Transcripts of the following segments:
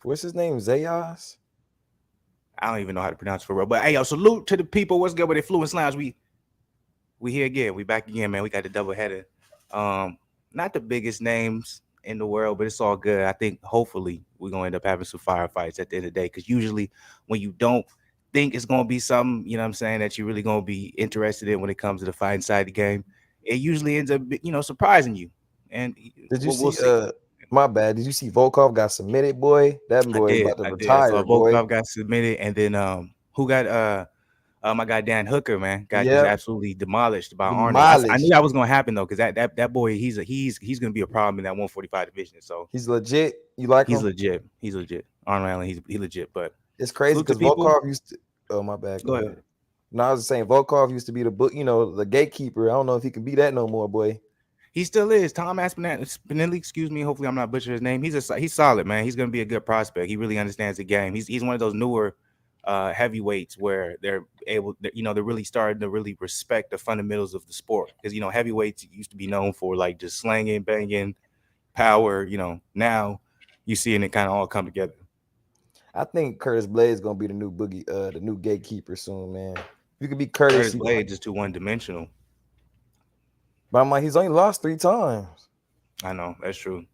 What's his name? Zayas? I don't even know how to pronounce it for real. But hey, yo, salute to the people. What's good with the Fluence Lounge? We here again. We back again, man. We got the double header. Not the biggest names in the world, but it's all good. I think hopefully we're gonna end up having some firefights at the end of the day. Because usually when you don't think it's gonna be something, you know what I'm saying, that you're really gonna be interested in when it comes to the fighting side of the game, it usually ends up, surprising you. And Did you we'll see? see. My bad. Did you see Volkov got submitted, boy? That I boy did. about to I did. I saw retire, boy. Volkov got submitted, and then who got my guy Dan Hooker, man, got just Yep, absolutely demolished by Arnie. I knew demolished. that was gonna happen though, because that boy, he's gonna be a problem in that 145 division. So He's legit. You like he's him? legit. He's legit. Arnold Allen, he legit. But It's crazy salute to because people. Volkov used to. Oh my bad. Go Go ahead. ahead. No, I was just saying Volkov used to be the book. The gatekeeper. I don't know if he can be that no more, boy. He still is. Tom Spinelli, excuse me. Hopefully, I'm not butchering his name. He's solid, man. He's gonna be a good prospect. He really understands the game. He's one of those newer heavyweights where they're able, they're really starting to really respect the fundamentals of the sport. Because heavyweights used to be known for like just slanging, banging, power. Now you seeing it kind of all come together. I think Curtis Blades gonna be the new boogie, the new gatekeeper soon, man. You could be Curtis, Curtis Blade just too one dimensional. but I'm like, he's only lost 3 times. I know that's true,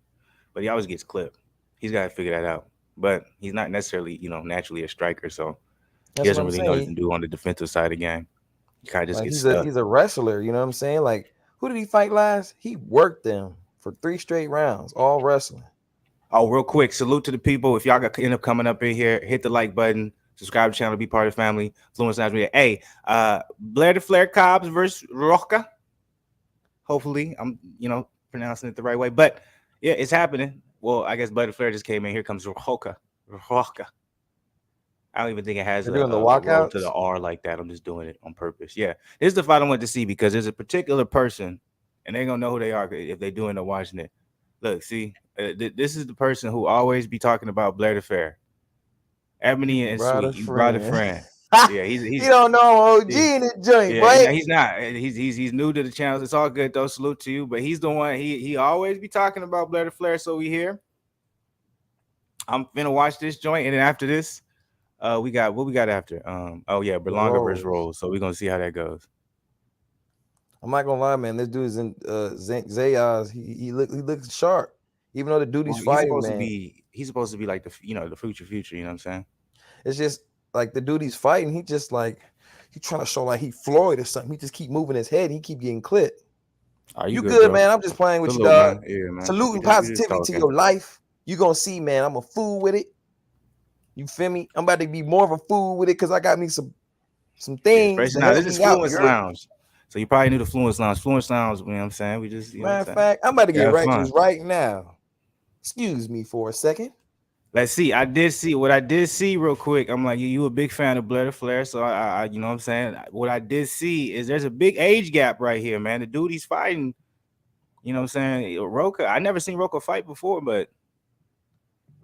but he always gets clipped. He's got to figure that out. But he's not necessarily, naturally a striker, so he That's what doesn't I'm really know what saying. to do on the defensive side of the game. He kind of just Like gets he's a stuck. he's a wrestler. You know what I'm saying? Like who did he fight last? He worked them for 3 straight rounds, all wrestling. Oh, real quick, salute to the people. If y'all got end up coming up in here, hit the like button, subscribe to the channel, be part of the family. Fluence Sounds Media. Hey, Blair the Flair Cobbs versus Rocha. Hopefully, I'm pronouncing it the right way. But yeah, it's happening. Well, I guess Blair the Flair just came in. Here comes Rocha. Rocha. I don't even think it has They're a, doing the a roll to the walkouts. R like that. I'm just doing it on purpose. Yeah, this is the fight I want to see because there's a particular person, and they're gonna know who they are if they doing the watching it. Look, see, this is the person who always be talking about Blair the Fair, You Ebony and brought a Sweet. You brought a friend. friend. Yeah, You don't know OG yeah, in the joint, yeah. boy. He's not. He's new to the channel. It's all good though. Salute to you. But he's the one. He always be talking about Blair the Flair. So we here. I'm finna watch this joint, and then after this. We got what we got after. Oh yeah, The Berlanga versus Rolls. Rolls. So we're gonna see how that goes. I'm not gonna lie, man. This dude is in Zayas. He looks sharp, even though the dude Well, he's fighting, man. he's supposed to be like the future. You know what I'm saying? It's just like the dude he's fighting. He just like he trying to show like he Floyd or something. He just keep moving his head. He keep getting clipped. Are you You good, good, bro? man? I'm just playing with you, Salute, dog. man. Yeah, man. Saluting We just positivity to talking. your life. You gonna see, man. I'm a fool with it. You feel me? I'm about to be more of a fool with it because I got me some Yeah, things especially to now. help This is me out. You Fluence heard? Lounge. So you probably knew the Fluence Lounge. Fluence Lounge, you know what I'm saying? We just, you know what Matter I'm of saying? fact, I'm about to get Have right to this fun. right now. Excuse me for a second. Let's see. I did see real quick. I'm like, you a big fan of Blair the Flair. So I you know what I'm saying? What I did see is there's a big age gap right here, man. The dude he's fighting, you know what I'm saying? Rocha, I never seen Rocha fight before, but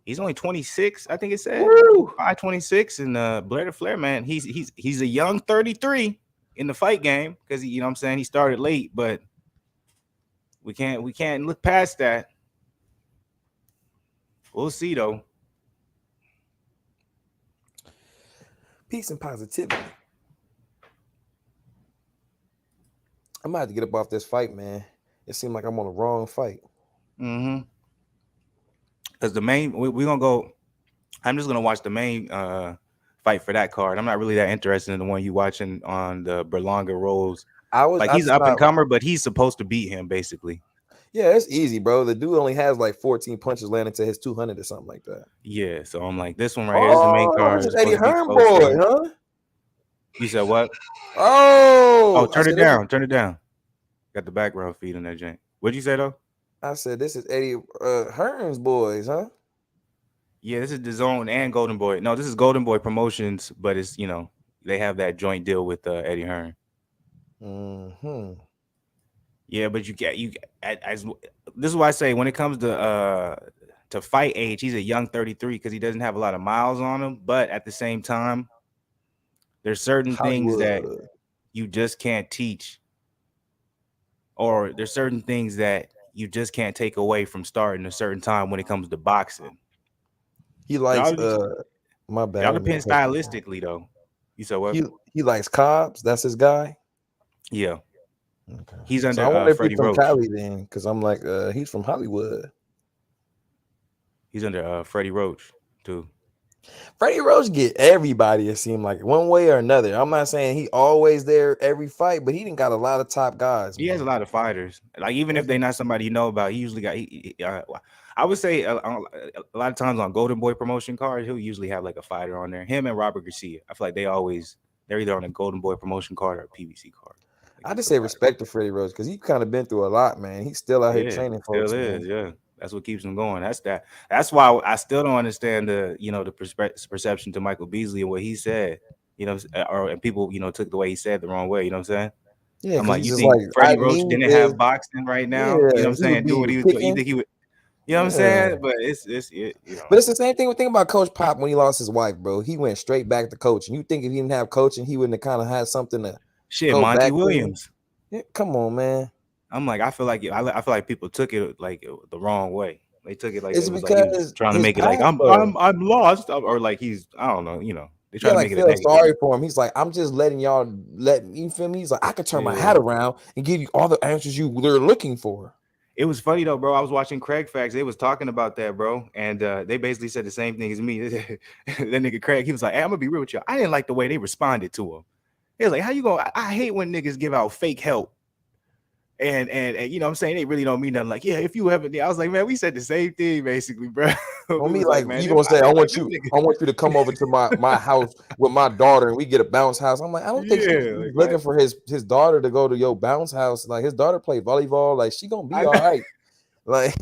he's only 26, I think it said. Woo! 26. And Blair the Flair, man, he's a young 33 in the fight game because you know what I'm saying, he started late, but we can't look past that. We'll see though. Peace and positivity. I'm about to get up off this fight, man. It seemed like I'm on the wrong fight. Mm-hmm. Because the main we're gonna go. I'm just gonna watch the main fight for that card. I'm not really that interested in the one you watching on the Berlanga Rolls. Like I he's up and stopped. comer, but he's supposed to beat him basically. Yeah, it's easy, bro. The dude only has like 14 punches landing to his 200 or something like that. Yeah, so I'm like, this one right here is the main Oh, card. this is It's Eddie supposed to be Hearn boy, closer. huh? You said what? Oh, Oh, I turn it said this is down. Turn it down. Got the background feed in that jank. What'd you say though? I said this is Eddie Hearn's boys, huh? Yeah, this is the Zone and Golden Boy. No, this is Golden Boy Promotions, but it's they have that joint deal with Eddie Hearn. Hmm. Yeah, but as this is why I say when it comes to fight age, he's a young 33 because he doesn't have a lot of miles on him. But at the same time, there's certain things that Hollywood. you just can't teach, or there's certain things that you just can't take away from starting a certain time when it comes to boxing. He It likes all, it my all bad. Let me depends cut you off. stylistically though. You said what? He likes Cobbs. That's his guy. Yeah, Okay. he's So I under wonder if he's Freddie from Roach. Cali then, because I'm like, he's from Hollywood. He's under Freddie Roach too. Freddie Roach get everybody, it seemed like, one way or another. I'm not saying he always there every fight, but he didn't got a lot of top guys, He has a man. lot of fighters. Like even if they're not somebody you know about, he usually got. I would say a lot of times on Golden Boy promotion cards, he'll usually have like a fighter on there. Him and Robert Garcia. I feel like they're either on a Golden Boy promotion card or a PBC card. I Against just the say fighter. respect to Freddie Roach because he kind of been through a lot, man. He's still out here Yeah, training still folks, is. man. Yeah, that's what keeps him going. That's why I still don't understand the perception to Michael Beasley and what he said. And people took the way he said the wrong way. You know what I'm saying? Yeah, I'm because like, he's you just think like, I Freddie Roach need didn't this. have boxing right now? You know Yeah, what I'm he would saying? Do what be he was doing. You kicking. think he would? You know what I'm Yeah. saying? But it's. But it's the same thing. Think about Coach Pop when he lost his wife, bro. He went straight back to coaching. You think if he didn't have coaching, he wouldn't have kind of had something to Shit, go Monty back to? Williams. Yeah, come on, man. I'm like, I feel like people took it like the wrong way. They took it like It's it was like he was because trying to his make it like past, I'm though. I'm I'm lost or like he's I don't know. They try Yeah, to like make it a feel negative. sorry for him. He's like, I'm just letting y'all you feel me? He's like, I could turn my Yeah. hat around and give you all the answers they're looking for. It was funny though, bro. I was watching Craig Facts. They was talking about that, bro, and they basically said the same thing as me. That nigga Craig, he was like, "Hey, I'm gonna be real with you. I didn't like the way they responded to him. He was like, how you gonna? I hate when niggas give out fake help." And you know what I'm saying, they really don't mean nothing. Like, yeah, if you haven't, I was like, man, we said the same thing basically, bro. On We me, was like like, man, you gonna say, I like them I niggas. want you to come over to my house with my daughter and we get a bounce house. I'm like, I don't think he's Yeah, like looking what? for his daughter to go to your bounce house. Like his daughter play volleyball, like she gonna be I all know. right. Like,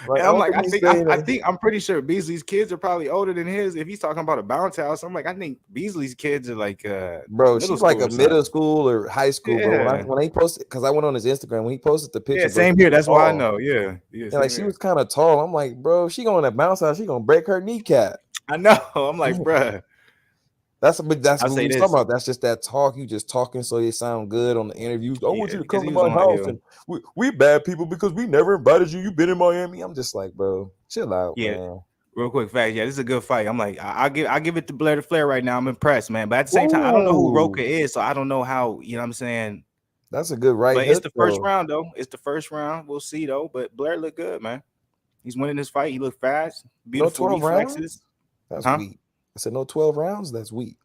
And I I'm don't like, think he's saying that. I'm pretty sure Beasley's kids are probably older than his. If he's talking about a bounce house, I'm like, I think Beasley's kids are like Bro, middle she's like school a or something. middle school or high school, bro. Yeah, When he posted, because I went on his Instagram when he posted the yeah, picture, bro, same she here. was That's why I tall. know. Yeah, And like same she here. was kind of tall. I'm like, bro, she going to bounce house, she gonna break her kneecap. I know. I'm like, bruh. That's I'll what we say was talking this. about. That's just that talk. You just talking so you sound good on the interviews. I want Yeah, you to because come he to was my on. house Yeah, and we bad people because we never invited you. You've been in Miami. I'm just like, bro, chill out, yeah. man. Real quick fact. Yeah, this is a good fight. I'm like, I'll give it to Blair to Flair right now. I'm impressed, man. But at the same time, I don't know who Rocha Ooh, is, so I don't know how. You know what I'm saying? that's a good right But it's hook the first though. round, though. It's the first round. We'll see, though. But Blair looked good, man. He's winning this fight. He looked fast, No beautiful 12 rounds. reflexes, That's huh? weak. I said no 12 rounds. That's weak.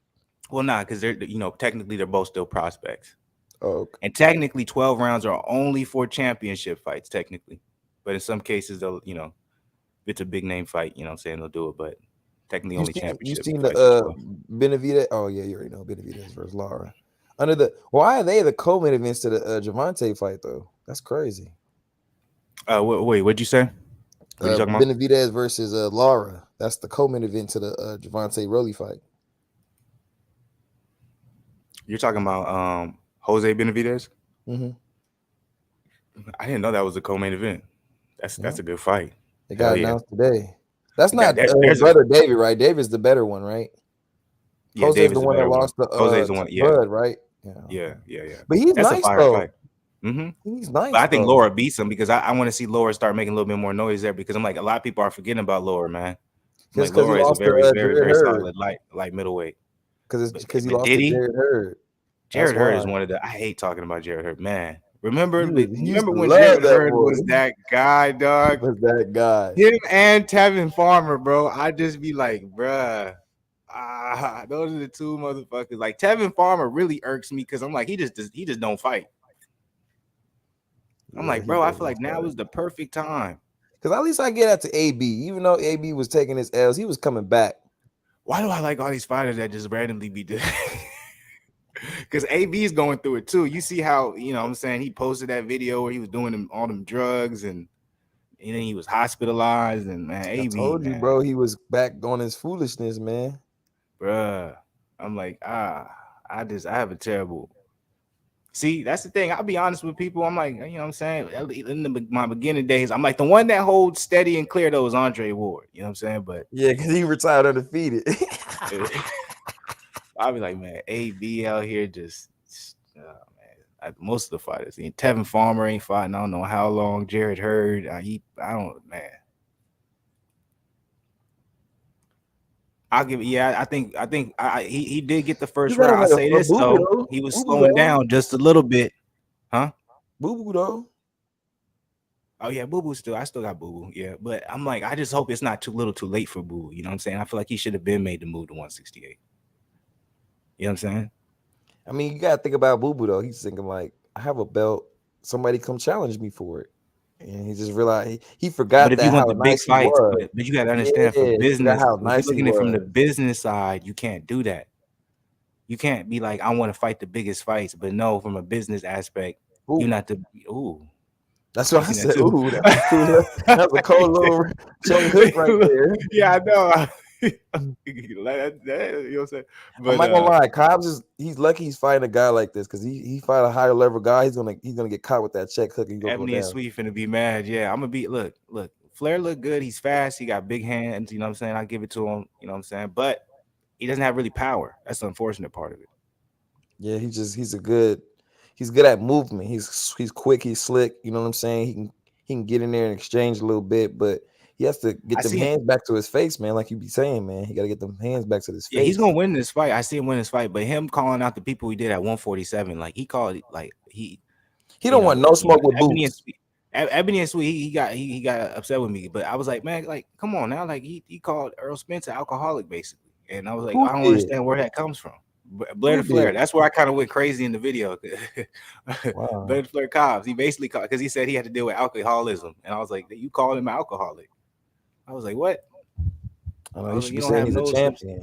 Well, nah, because they're technically they're both still prospects, Oh, okay. and technically 12 rounds are only for championship fights, technically. But in some cases, they'll if it's a big name fight, you know what I'm saying, they'll do it. But technically, only You championship seen the fights are 12. Benavidez? Oh yeah, you already know Benavidez versus Lara. Why are they the co-main events to the Javante fight though? That's crazy. Wait, what'd you say? What are you talking about? Benavidez versus Lara. That's the co-main event to the Javante Rolly fight. You're talking about Jose Benavidez? Mm-hmm. I didn't know that was a co-main event. Yeah. That's a good fight. It Hell got yeah. announced today. That's not There's a brother David, right? David's the better one, right? yeah, Jose's the David's the one that better one. lost Jose's the to one, yeah. Bud, right? Yeah, Yeah, okay. yeah. But he's That's a nice fire though. fight. Mm-hmm. He's But nice I think though. Laura beats him because I want to see Laura start making a little bit more noise there because I'm like a lot of people are forgetting about Laura, man. I'm Just like because he Laura is a lost to very, very, Jared very Hurd. solid light middleweight. Because he But lost did to he? Jared Hurd. That's Jared Hurd why. is one of the I hate talking about Jared Hurd, man. He used Remember to when love Jared that Hurd boy. was that guy, He dog? was that guy. Him and Tevin Farmer, bro. I just be like, bruh. Those are the two motherfuckers. Like Tevin Farmer really irks me because I'm like, he just don't fight. I'm Yeah, like, he bro, I feel doesn't like now fight. is the perfect time. Because at least I get that to AB. Even though AB was taking his L's, he was coming back. Why do I like all these fighters that just randomly be doing? Because AB is going through it too. You see how what I'm saying, he posted that video where he was doing all them drugs and then he was hospitalized and man, I AB, told you, man, bro, he was back on his foolishness, man. bruh. I'm like, I have a terrible. See, that's the thing. I'll be honest with people. I'm like, what I'm saying? In my beginning days, I'm like, the one that holds steady and clear though is Andre Ward. You know what I'm saying? But Yeah, because he retired undefeated. I'll be like, man, AB out here just man. Most of the fighters, Tevin Farmer ain't fighting. I don't know how long. Jared Hurd, I don't, man. I'll give it. Yeah, he did get the You first got round. him I like say a this boo boo though, though. he was Boo boo slowing though. down just a little bit, huh? Boo boo though. Oh yeah, Boo Boo still. I still got Boo Boo. Yeah, but I'm like, I just hope it's not too little, too late for Boo. You know what I'm saying? I feel like he should have been made to move to 168. You know what I'm saying? I mean, you gotta think about Boo Boo though. He's thinking like, I have a belt. Somebody come challenge me for it, and he just realized he But forgot if you that want how the big nice he fights, was. but you got to understand for Yeah, he forgot business, how if you're nice he looking at it from the was. business side, you can't do that. You can't be like, I want to fight the biggest fights, but no, from a business aspect, you're Ooh, not the. Ooh, that's I what I seen that said. too. Ooh, that's a cool. That's a cold little Johnny Hook right there. Yeah, I know. You know what I'm saying? I'm But not gonna lie, Cobbs he's lucky he's fighting a guy like this because he fight a higher level guy. He's gonna get caught with that check hook and he's gonna go Ebony and down. Sweet finna be mad. Yeah, I'm gonna be look. Flair look good. He's fast. He got big hands. You know what I'm saying? I give it to him. You know what I'm saying? But he doesn't have really power. That's the unfortunate part of it. Yeah, he's good at movement. He's quick, he's slick. You know what I'm saying? He can get in there and exchange a little bit, but he has to I get them see him. hands back to his face, man. Like you be saying, man, he got to get them hands back to his Yeah, he's face. gonna win this fight. I see him win this fight, but him calling out the people he did at 147, like he called it, like he, He don't want no smoke with Ebony and Boots. Sweet. Ebony and Sweet, he got upset with me, but I was like, man, like, come on now, like he called Earl Spence an alcoholic basically, and I was like, Who I don't did? understand where that comes from. Blair Who the Flair, did? that's where I kind of went crazy in the video. Wow. Blair the Flair Cobbs, he basically called because he said he had to deal with alcoholism, and I was like, you called him an alcoholic. I was like, what? I know I you was like, should you be don't saying have he's a no. champion.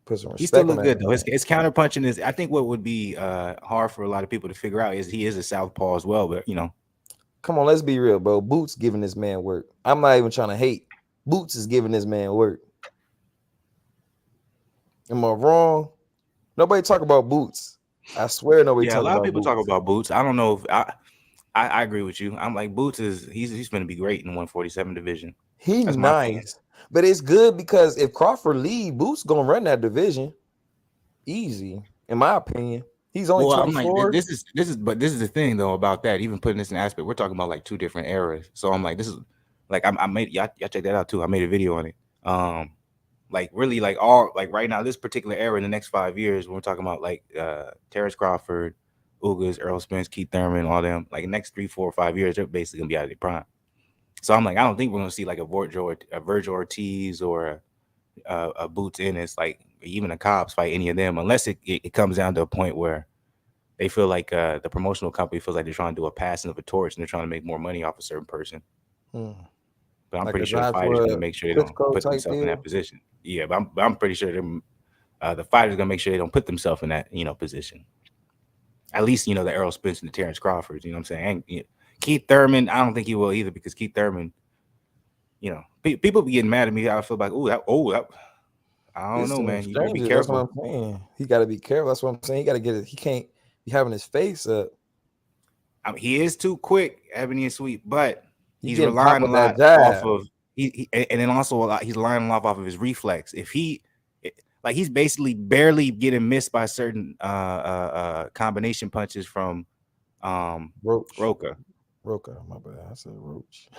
Put some He still respect on look that good though. man. His counter punching is. I think what would be hard for a lot of people to figure out is he is a southpaw as well. But Come on, let's be real, bro. Boots giving this man work. I'm not even trying to hate. Boots is giving this man work. Am I wrong? Nobody talk about Boots. I swear nobody yeah, a talk lot of about people talk Boots. about Boots. I don't know if I agree with you. I'm like Boots is he's going to be great in 147 division. He That's my opinion. nice. But it's good because if Crawford leave, Boots gonna run that division. Easy, in my opinion. He's only Well, I'm like 24. this is the thing though about that. Even putting this in aspect, we're talking about like two different eras. So I'm like, this is like I made y'all check that out too. I made a video on it. Like really like all like right now this particular era in the next 5 years when we're talking about like Terrence Crawford, Ugas, Earl Spence, Keith Thurman, all them like next 3, 4, 5 years they're basically gonna be out of their prime. So I'm like I don't think we're gonna see like a Virgil Ortiz or a Boots Ennis like even a Cobbs fight any of them unless it comes down to a point where they feel like the promotional company feels like they're trying to do a passing of a torch and they're trying to make more money off a certain person. Hmm. But I'm Like pretty a sure the fighter's going Joshua to make sure they don't Klitschko put type themselves in that deal. position. Yeah, but I'm pretty sure the fighter's going to make sure they don't put themselves in that position. At least the Errol Spence and the Terrence Crawfords. You know what I'm saying? And, Keith Thurman, I don't think he will either because Keith Thurman, people be getting mad at me. I feel like, I don't It's know, some man. You better be exchanges. That's what careful. I'm saying. He got to be careful. That's what I'm saying. He got to get it. He can't be having his face up. I mean, he is too quick, Ebony and Sweet, but He he's getting popped relying a with that lot off jab. of and then also a lot. He's relying a lot off of his reflex. If like he's basically barely getting missed by certain combination punches from Roach. Rocha, Rocha. My bad. I said Roach.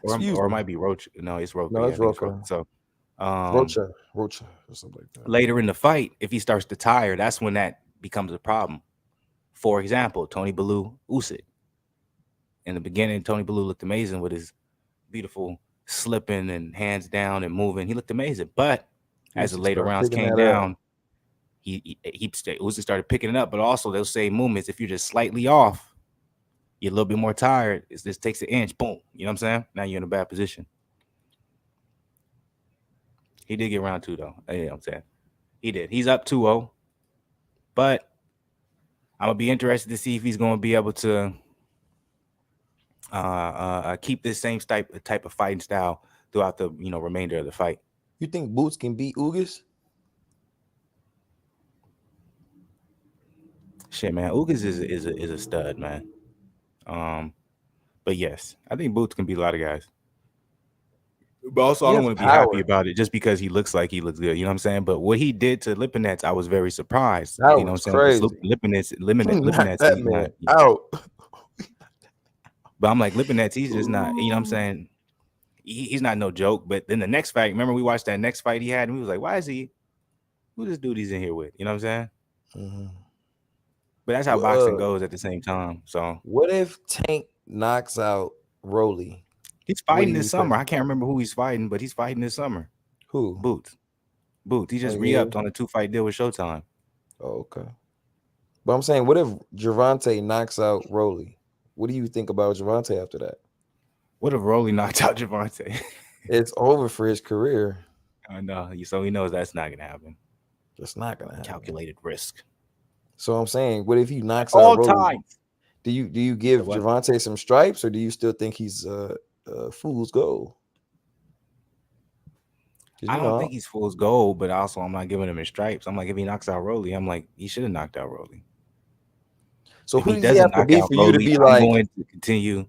Excuse or it me. might be Roach. No, it's Rocha. No, Yeah, I it's think it's Rocha. Rocha. So Rocha, or something like that. later in the fight, if he starts to tire, that's when that becomes a problem. For example, Tony Bellew Usyk. In the beginning, Tony Bellew looked amazing with his beautiful slipping and hands down and moving. He looked amazing. But as the Usyk later started rounds picking came that up. down, Usyk started picking it up. But also those same movements, if you're just slightly off, you're a little bit more tired. This takes an inch, boom. You know what I'm saying? Now you're in a bad position. He did get round 2 though. You know what I'm saying? He did. He's up 2-0. But I'm gonna be interested to see if he's gonna be able to keep this same type of fighting style throughout the remainder of the fight. You think Boots can beat Ugas? Shit, man, Ugas is a stud, man. But yes, I think Boots can beat a lot of guys. But also, He I don't has want to be happy power. about it just because he looks good. You know what I'm saying? But what he did to Lipinets, I was very surprised. That You know was what I'm saying? crazy. He knocked Lipinets, that he's man not. out. But I'm like Lipinets, he's just not. You know what I'm saying? he's not no joke. But then the next fight, remember we watched that next fight he had, and we was like, why is he? Who this dude he's in here with? You know what I'm saying? Mhm. But that's how Wh- boxing Uh, goes at the same time. So what if Tank knocks out Rolly? he's What do fighting you this summer. think? I can't remember who he's fighting, but he's fighting this summer. Who? Boots. Boots. He Oh just yeah. re-upped on a 2-fight deal with Showtime. Oh, okay. But I'm saying, what if Javante knocks out Rolly? What do you think about Javante after that? What if Rolly knocked out Javante? It's over for his career. I know. So he knows that's not gonna happen. It's not gonna happen. Calculated risk. So I'm saying, what if he knocks out All Rolly? times. Do you The give what? Javante some stripes, or do you still think he's fool's gold? Because I don't think he's fool's gold, but also I'm not giving him his stripes. I'm like, if he knocks out Rolly, I'm like, he should have knocked out Rolly. so If who he does he doesn't have to knock be out for you to Rolly, be I'm like? going to continue.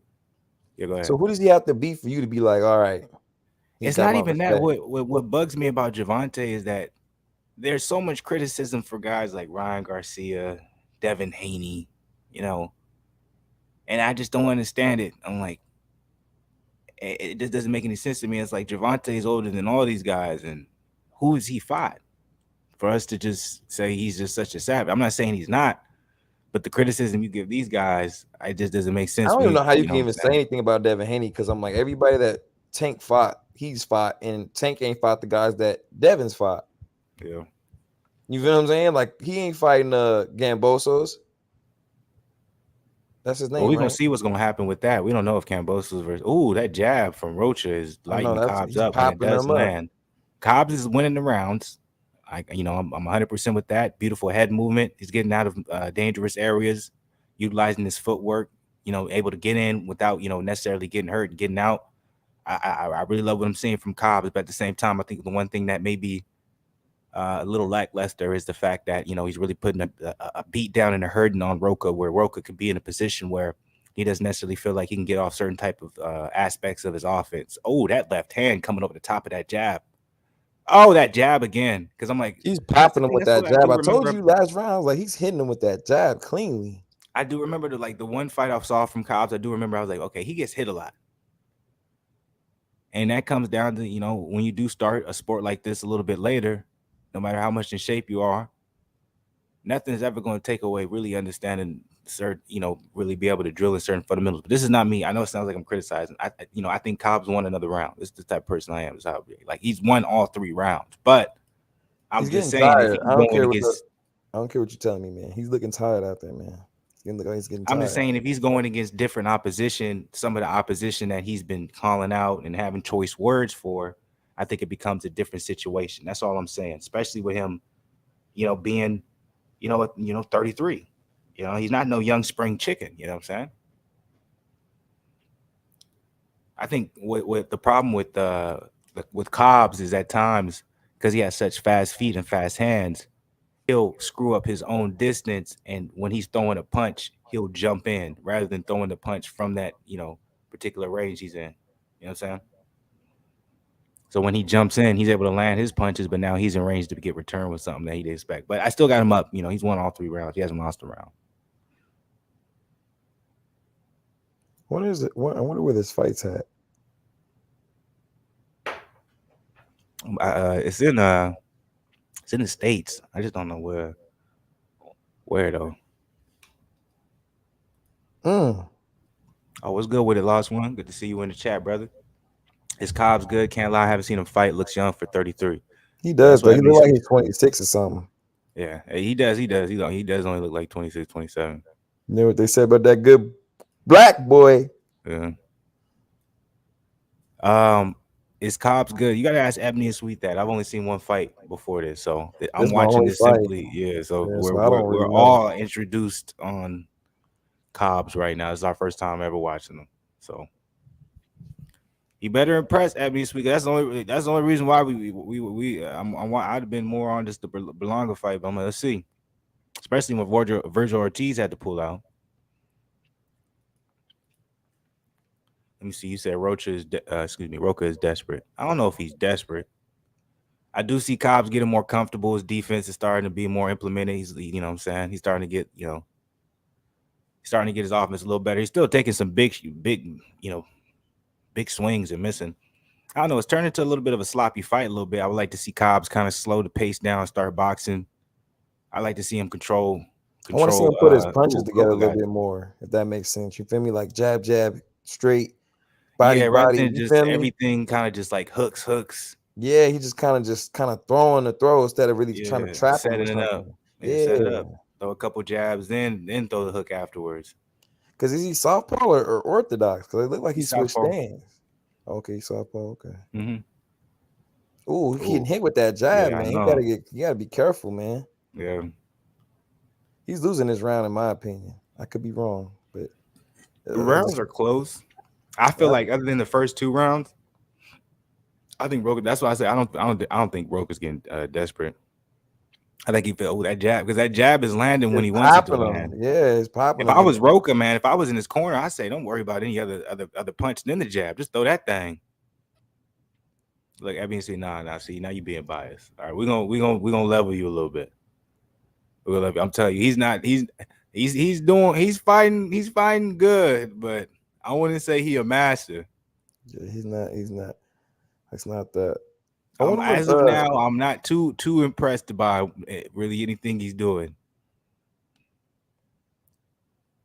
Yeah, go ahead. So who does he have to be for you to be like? All right, he's It's got not my even that. respect. What bugs me about Javante is that there's so much criticism for guys like Ryan Garcia, Devin Haney, you know, and I just don't understand it. I'm like, it just doesn't make any sense to me. It's like Javante is older than all these guys, and who has he fought? For us to just say he's just such a savage. I'm not saying he's not, but the criticism you give these guys, it just doesn't make I sense don't when even know how you you can know what even say I'm saying? anything about Devin Haney because I'm like everybody that Tank fought, he's fought, and Tank ain't fought the guys that Devin's fought. Yeah. You feel what I'm saying? Like he ain't fighting Gambosos. That's his Well, name, we're gonna right? see what's gonna happen with that. We don't know if Cambosos versus. Ooh, that jab from Rocha is I know lighting that's Cobbs he's up when it popping does them up. land. Cobbs is winning the rounds. I'm 100% with that. Beautiful head movement. He's getting out of dangerous areas, utilizing his footwork. Able to get in without necessarily getting hurt and getting out. I really love what I'm seeing from Cobbs, but at the same time, I think the one thing that may be a little lackluster is the fact that he's really putting a beat down and a hurting on Rocha, where Rocha could be in a position where he doesn't necessarily feel like he can get off certain type of aspects of his offense. Oh, that left hand coming over the top of that jab. Oh, that jab again. Because I'm like, He's that's the popping him thing. with That's that what I jab. do I told remember. you last round, I was like he's hitting him with that jab cleanly. I do remember the one fight I saw from Cobbs. I do remember I was like, okay, he gets hit a lot. And that comes down to, when you do start a sport like this a little bit later, no matter how much in shape you are, nothing's ever going to take away really understanding certain, really be able to drill in certain fundamentals. But this is not me. I know it sounds like I'm criticizing. I think Cobbs won another round. This is the type of person I am. Is how like he's won all 3 rounds. But I'm He's just getting saying if tired. he's going against, I don't care what you're telling me, man. He's looking tired out there, man. He's getting I'm just tired. saying if he's going against different opposition, some of the opposition that he's been calling out and having choice words for, I think it becomes a different situation. That's all I'm saying. Especially with him, being, 33. He's not no young spring chicken. You know what I'm saying? I think what the problem with Cobbs is at times because he has such fast feet and fast hands, he'll screw up his own distance, and when he's throwing a punch, he'll jump in rather than throwing the punch from that particular range he's in. You know what I'm saying? So when he jumps in, he's able to land his punches, but now he's in range to get returned with something that he didn't expect. But I still got him up. He's won all 3 rounds. He hasn't lost a round. What is it? I wonder where this fight's at. It's in the States. I just don't know where though. Mm. Oh, what's good with it? Lost one. Good to see you in the chat, brother. His Cobb's good. Can't lie. I haven't seen him fight. Looks young for 33. He Yeah, does, that's but what he Ebony looks like Sweet. he's 26 or something. Yeah, he does. He does. He does only look like 26, 27. You know what they said about that good black boy? Yeah. Is Cobb's good? You gotta ask Ebony and Sweet that. I've only seen one fight before this, so I'm That's my watching only this fight. simply. Yeah, so Yeah, we're so I we're don't we're really know. all introduced on Cobbs right now. It's our first time ever watching them, so he better impress Ebony Sweet. That's the only reason why I'd have been more on just the Berlanga fight. But I'm like, let's see, especially when Virgil Ortiz had to pull out. Let me see. You said Rocha is desperate. I don't know if he's desperate. I do see Cobbs getting more comfortable. His defense is starting to be more implemented. He's, what I'm saying, he's starting to get, his offense a little better. He's still taking some big, big swings and missing. I don't know. It's turned into a little bit of a sloppy fight a little bit. I would like to see Cobbs kind of slow the pace down, start boxing. I like to see him control. I want to see him put his punches together a Rocha little got bit more, if that makes sense. You feel me? Like jab, jab, straight, body, yeah. Rather body. than You just feel me? everything kind of just like hooks. Yeah, he just kind of throwing the throw instead of really trying to Yeah, trap him or setting it up. something. Yeah, set it up. Yeah, Throw a couple jabs, then throw the hook afterwards. because is he southpaw or orthodox? Because it looked like he He's switched southpaw. stance. Okay, southpaw. Okay. Mm-hmm. Ooh, he getting Oh, hit with that jab, yeah, I man. know. You gotta be careful, man. Yeah, He's losing this round, in my opinion. I could be wrong, but I rounds just are close. I feel like other than the first two rounds, I think Rocha. That's why I say I don't think Rocha's getting desperate. I think he felt that jab because that jab is landing when it's he wants it to popping him. land. Yeah, it's popping If him. I But was Rocha, man, if I was in his corner, I say don't worry about any other punch than the jab. Just throw that thing. Look, Ebony say, nah. See, now you being biased. All right, we're gonna level you a little bit. We're gonna level you. I'm telling you, he's not. He's fighting good, but I wouldn't say he a master. yeah, he's not. He's not. It's not that. I wonder what. As of now, I'm not too impressed by really anything he's doing.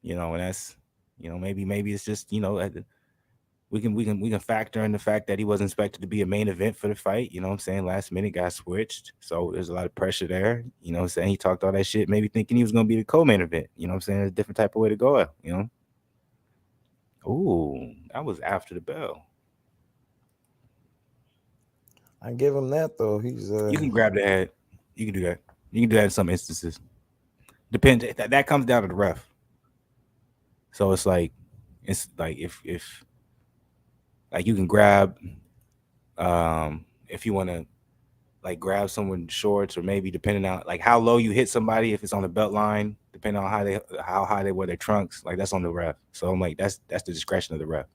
And that's maybe it's just we can factor in the fact that he wasn't expected to be a main event for the fight. You know what I'm saying? Last minute got switched, so there's a lot of pressure there. You know what I'm saying? He talked all that shit, maybe thinking he was gonna be the co-main event. You know what I'm saying? There's a different type of way to go. Ooh, that was after the bell. I give him that though. He's You can grab the head. You can do that. You can do that in some instances. Depends. That comes down to the ref. So it's like if like you can grab if you want to like grab someone shorts or maybe depending on like how low you hit somebody if it's on the belt line depending on how high they wear their trunks like that's on the ref. So I'm like that's the discretion of the ref.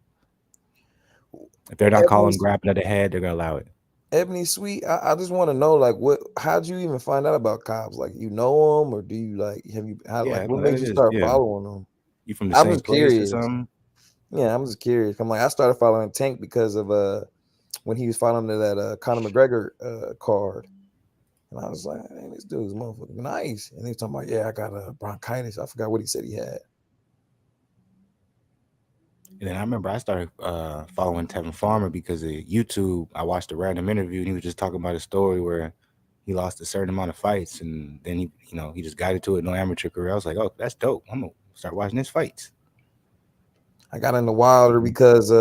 If they're not Ebony, calling grabbing at the head, they're gonna allow it. Ebony Sweet. I just want to know like how'd you even find out about Cobbs? Like you know him or do you like have you how Yeah, like I what know that made it you is. start Yeah, following him? you from the I'm same just place or curious. something? Yeah, I'm just curious. I'm like I started following Tank because of when he was fighting under that Conor McGregor card. And I was like, hey, this dude's motherfucking nice. And he was talking about, yeah, I got bronchitis. I forgot what he said he had. And then I remember I started following Tevin Farmer because of YouTube. I watched a random interview and he was just talking about a story where he lost a certain amount of fights and then he just got into it, no amateur career. I was like, oh, that's dope. I'm gonna start watching his fights. I got into Wilder because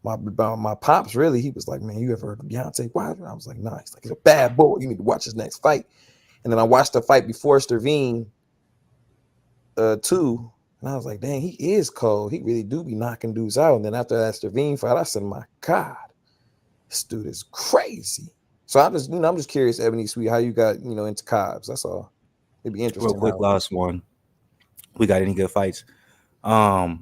my pops really, he was like, man, you ever heard of Deontay Wilder? I was like, nah. He's like, he's a bad boy. You need to watch his next fight. And then I watched the fight before Sterveen too. And I was like, dang, he is cold. He really do be knocking dudes out. And then after that Sterveen fight, I said, my God, this dude is crazy. So I'm just curious, Ebony Sweet, how you got, into Cobbs. That's all. It'd be Real interesting. quick, last one. We got any good fights? Not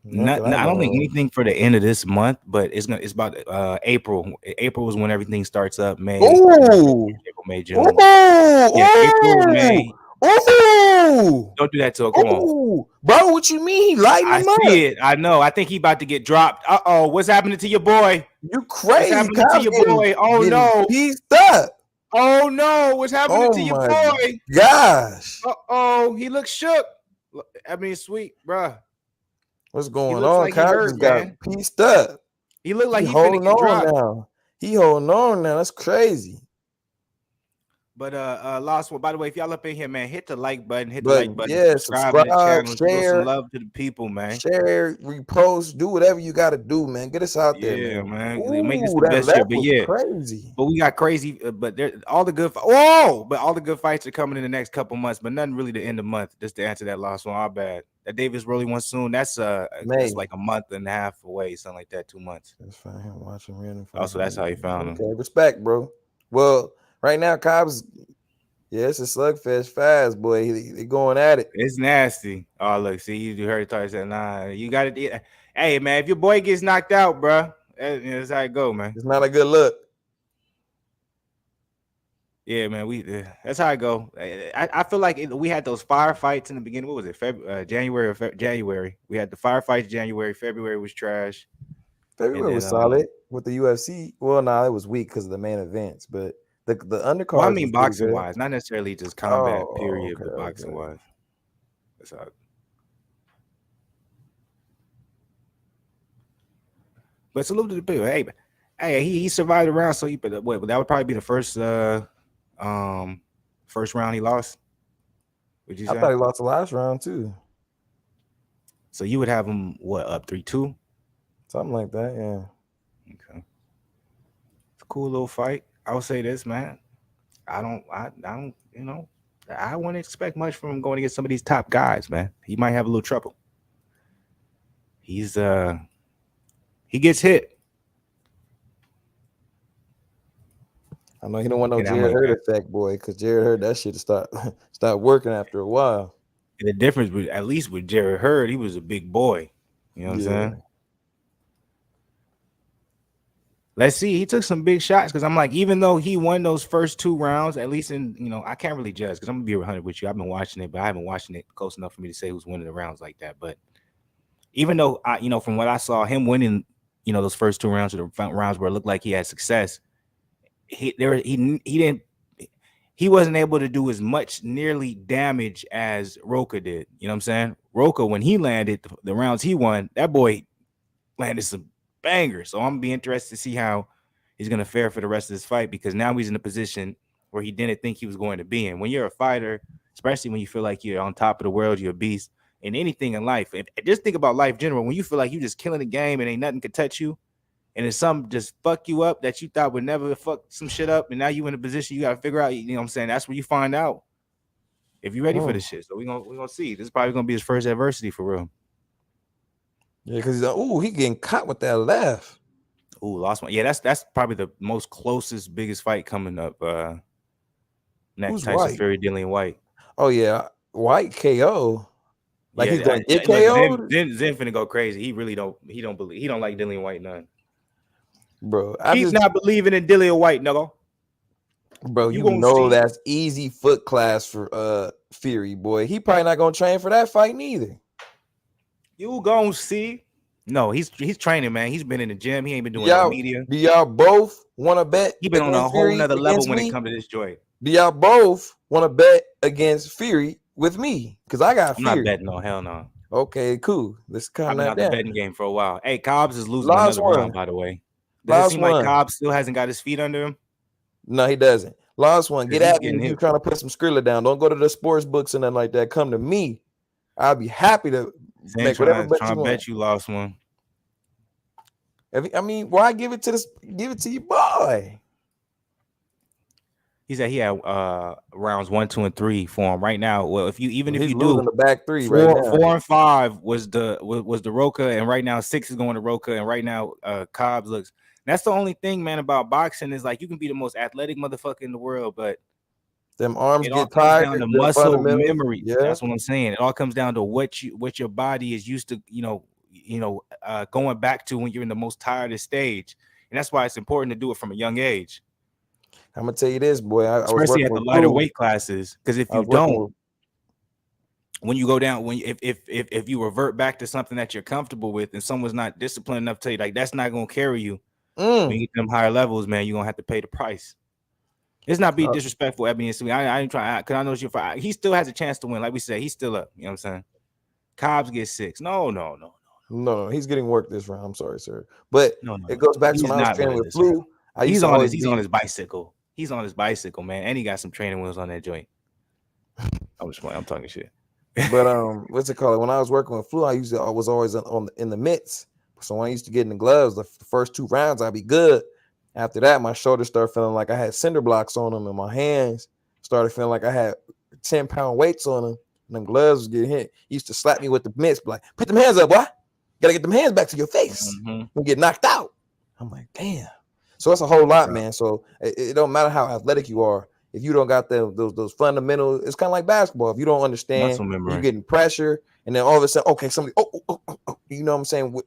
that I I don't think know. anything for the end of this month, but it's about April. April is when everything starts up. May, Ooh. April, May, June. Yeah, April, Ooh. May. Ooh. Don't do that to him. Come on. Ooh. Bro, what you mean? He lighting I him up. see it. I know. I think he about to get dropped. Uh-oh. What's happening to your boy? You What's crazy. happening to Cobb's your boy? Oh getting no. pieced up. Oh no. What's happening Oh to your my boy? gosh. Uh-oh. He looks shook. I mean, sweet, bruh. What's He going looks on? like he Cobbs hurt, just got man. pieced up. He looked like He he finna holding get on dropped. now. He holding on now. That's crazy. But last one. By the way, if y'all up in here, man, hit the like button. Hit the But like button. yeah, Subscribe to the subscribe, channel. Show some share, love to the people, man. repost, do whatever you got to do, man. Get us out there, Yeah, man. man. Make this Ooh, the that best year. left But was yeah, crazy. but we got crazy. But there, all the good. But all the good fights are coming in the next couple months. But nothing really to end the month. Just to answer that last one. Our bad. That Davis really one soon. That's like a month and a half away, something like that. 2 months. That's fine. I'm watching random. Also, that's how you found him. Okay, respect, bro. Well, right now, Cobbs. Yeah, it's a slugfest fast, boy. They going at it. It's nasty. Oh, look, see, you heard Tari said, nah, you got to. Hey, man, if your boy gets knocked out, bro, that's how it go, man. It's not a good look. Yeah, man, that's how it go. I feel like we had those firefights in the beginning. What was it? January. We had the firefights January. February was trash. And February then was solid with the UFC. Well, nah, it was weak because of the main events, but the well, I undercards mean was pretty boxing good. wise, not necessarily just combat Oh, period, okay, but boxing okay. wise. That's how. But salute to the people. Hey, he survived the round, so he but what that would probably be the um first round he lost. Would you I say? thought he lost the last round too, So you would have him what up 3-2? something like that. Yeah, Okay, it's a cool little fight. I would say this, man. I don't, I wouldn't expect much from him going against some of these top guys, man. He might have a little trouble. He's he gets hit. I know he don't want no And I'm Jared like Hurd that. effect, boy, because Jared Hurd that shit start working after a while. And the difference with at least with Jared Hurd, he was a big boy. You know what I'm Yeah, saying? Let's see. He took some big shots because I'm like, even though he won those first 2 rounds, at least in I can't really judge because I'm gonna be 100 with you. I've been watching it, but I haven't watched it close enough for me to say who's winning the rounds like that. But even though from what I saw, him winning, those first 2 rounds or the rounds where it looked like he had success, he wasn't able to do as much nearly damage as Rocha did. You know what I'm saying? Rocha, when he landed the rounds he won, that boy landed some bangers. So I'm gonna be interested to see how he's gonna fare for the rest of this fight because now he's in a position where he didn't think he was going to be in. When you're a fighter, especially when you feel like you're on top of the world, you're a beast in anything in life. Just think about life general. When you feel like you're just killing the game and ain't nothing could touch you, and it's something just fuck you up that you thought would never fuck some shit up, and now you in a position you got to figure out. You know what I'm saying? That's where you find out if you're ready for this shit. So we're gonna see. This is probably gonna be his first adversity for real. yeah, because he's like, he getting caught with that left. Ooh, lost one. Yeah, that's probably the most closest, biggest fight coming up. Next, Who's Tyson White? Fury, Dillian White. Oh yeah, White KO. Like he's Yeah, gonna get look, KO'd, Zen finna go crazy. He really don't. He don't like Dillian White none. bro. Keep not believing in Dillian White, nigga. Bro, You you gonna know see. that's easy foot class for Fury, boy. He probably not gonna train for that fight neither. You gonna see. No, he's training, man. He's been in the gym. He ain't been doing no Y'all, media. do y'all both want to bet He been on a against whole Fury nother level against when it me? comes to this joint. Do y'all both want to bet against Fury with me? Because I got I'm Fury. not betting. No, hell no. Okay, cool. Let's I've calm been that out the down. betting game for a while. Hey, Cobbs is losing Last another one. round, by the way. Does it Last seem like one. Cobbs still hasn't got his feet under him? No, he doesn't. Last one. Get He's at me getting if you hit. trying to put some Skrilla down. Don't go to the sports books and nothing like that. Come to me. I'll be happy to make whatever bet you Trying to want. bet you lost one. I mean, why give it to your boy? He said he had rounds 1, 2, and 3 for him right now. Well, if you He's do losing the back three four, right now. 4 and 5 was the Rocha, and right now 6 is going to Rocha, and right now Cobbs looks. That's the only thing, man, about boxing is like you can be the most athletic motherfucker in the world, but Them arms it all get comes tired. down to The muscle fundamentals. memory. Yeah. That's what I'm saying. It all comes down to what your body is used to, going back to when you're in the most tiredest stage, and that's why it's important to do it from a young age. I'm gonna tell you this, boy. I was Especially working at the with lighter Flu. weight classes, because if I you was working don't, with- when you go down, if you revert back to something that you're comfortable with, and someone's not disciplined enough to tell you like that's not gonna carry you, when you get to them higher levels, man, you're gonna have to pay the price. It's not being disrespectful at me. I ain't trying, because I know you're fine. He still has a chance to win. Like we said, he's still up. You know what I'm saying? Cobbs gets 6. No, he's getting work this round. I'm sorry, sir. But No. it goes back to He's when I was not training winning with this Flu. round. He's on his bicycle. He's on his bicycle, man, and he got some training wheels on that joint. I'm just playing. I'm talking shit. But what's it called? When I was working with Flu, I was always in the mitts. So when I used to get in the gloves, the first 2 rounds, I'd be good. After that, my shoulders started feeling like I had cinder blocks on them, and my hands started feeling like I had 10-pound weights on them. And the gloves was getting hit. He used to slap me with the mitts, like, put them hands up, boy. Gotta get them hands back to your face. And get knocked out. I'm like, damn. So that's a whole lot, man. So it don't matter how athletic you are. If you don't got those fundamentals, it's kind of like basketball. If you don't understand, you getting pressure, and then all of a sudden, okay, somebody, you know what I'm saying?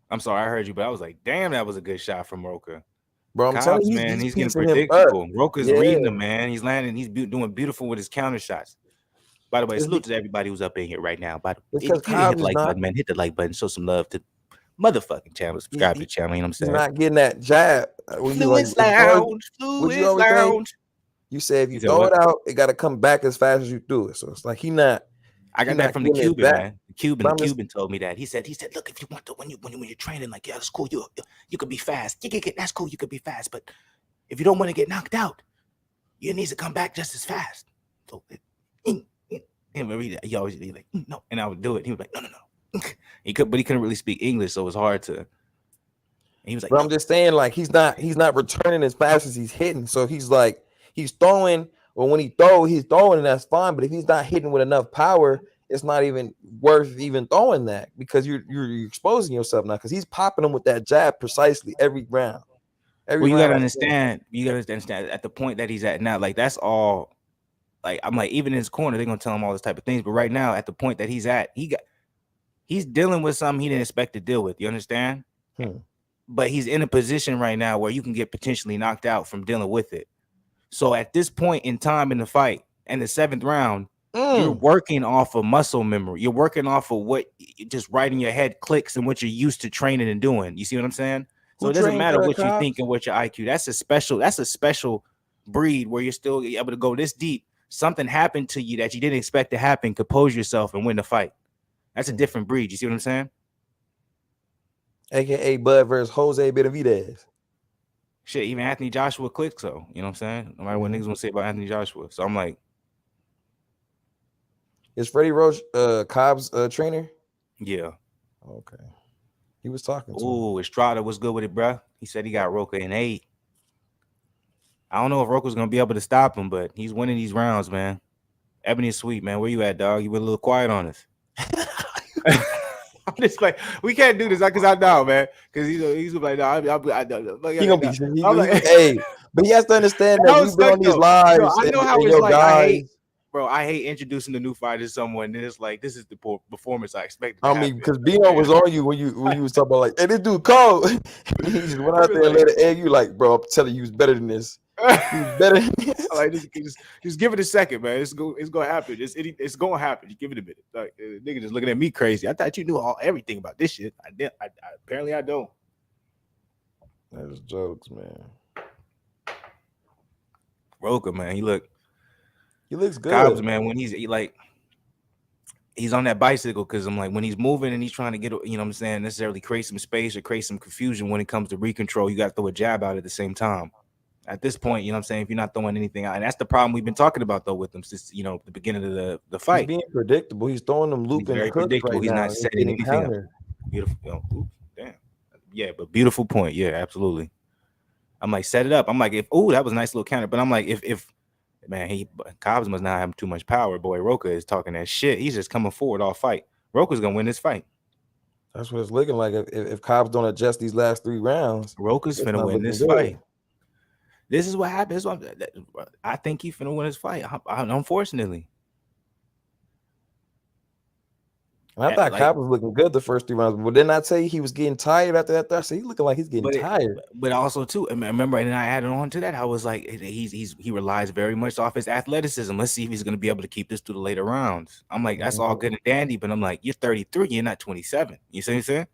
I'm sorry, I heard you, but I was like, damn, that was a good shot from Rocha. Bro, I'm telling you, man, he's getting piecing him predictable. up. Rocha's reading him, man. He's landing, he's doing beautiful with his counter shots. By the way, salute to everybody who's up in here right now. If you didn't hit the like button, man, hit the like button. Show some love to motherfucking channel. He, Subscribe to the he channel. You know what I'm he's saying? not getting that jab. When you like Fluence if you throw it, Lounge. what you Fluence always say? Lounge. You say if you You said throw it what? out, it got to come back as fast as you threw it. So it's like I he got that not from the getting it Cuban, back. man. The Cuban, But the I'm just Cuban told me that. He said, look, if you want to, when you're training, like, yeah, that's cool. You could be fast. That's cool. You could be fast, but if you don't want to get knocked out, you need to come back just as fast. So, he always be like, no, and I would do it. He was like, no. But he couldn't really speak English, so it was hard to. And he was like, But no. I'm just saying, like he's not returning as fast as he's hitting. So he's like he's throwing, or when he's throwing, and that's fine. But if he's not hitting with enough power, it's not even worth even throwing that because you're exposing yourself now because he's popping them with that jab precisely every round. Every Well, you gotta round. understand. You gotta understand at the point that he's at now. Like that's all. Like I'm like even in his corner, they're gonna tell him all this type of things. But right now, at the point that he's at, he's dealing with something he didn't expect to deal with. You understand? But he's in a position right now where you can get potentially knocked out from dealing with it. So at this point in time in the fight, in the 7th round, you're working off of muscle memory. You're working off of what just right in your head clicks and what you're used to training and doing. You see what I'm saying? So Who it doesn't trained matter what you Cobbs? think and what your IQ. That's a special breed where you're still able to go this deep. Something happened to you that you didn't expect to happen. Compose yourself and win the fight. That's a different breed. You see what I'm saying? AKA Bud versus Jose Benavidez. Shit, even Anthony Joshua clicked. So you know what I'm saying? No matter what niggas want to say about Anthony Joshua. So I'm like, is Freddie Roach Cobbs trainer? yeah. Okay. He was talking to him. Ooh, Estrada was good with it, bro. He said he got Rocha in 8. I don't know if Rocha's gonna be able to stop him, but he's winning these rounds, man. Ebony is sweet, man. Where you at, dog? You been a little quiet on us. I'm just like, we can't do this because I know, man. Because he's like, no, I He gonna be. Hey, but he has to understand that I we've was been stuck on these though. lives, I know how and it's your like. guys. I hate introducing the new fighter to someone. And it's like, this is the performance I expected to I happen. mean, because Bino was on you when you was talking about like, hey, this dude cold. He just went out there and let it egg you like, bro. I'm telling you, he's better than this. He's better than this. Like just give it a second, man. It's gonna happen. It's gonna happen. Just give it a minute. Like nigga just looking at me crazy. I thought you knew everything about this shit. I did. I apparently I don't. That's jokes, man. Rocha, man, he looks good. Cobbs, man, when he's on that bicycle, because I'm like, when he's moving and he's trying to get, you know what I'm saying, necessarily create some space or create some confusion when it comes to recontrol, you got to throw a jab out at the same time. At this point, you know what I'm saying, if you're not throwing anything out, and that's the problem we've been talking about though with him since the beginning of the fight. He's being predictable. He's throwing them looping very hooks predictable. right He's now. not setting anything up. Beautiful. Oops, damn. Yeah, but beautiful point. Yeah, absolutely. I'm like, set it up. I'm like, that was a nice little counter. But I'm like, if man, Cobbs must not have too much power. Boy, Rocha is talking that shit. He's just coming forward all fight. Rocha's gonna win this fight. That's what it's looking like. If Cobbs don't adjust these last 3 rounds, Rocha's finna win this fight. This is what happens. I think he's finna win this fight. Unfortunately. And I thought Cobbs was looking good the first 3 rounds, but didn't I tell you he was getting tired after that? I said he's looking like he's getting tired. But also too, I remember, and I added on to that. I was like, he relies very much off his athleticism. Let's see if he's going to be able to keep this through the later rounds. I'm like, that's all good and dandy, but I'm like, you're 33, you're not 27. You see what I'm saying?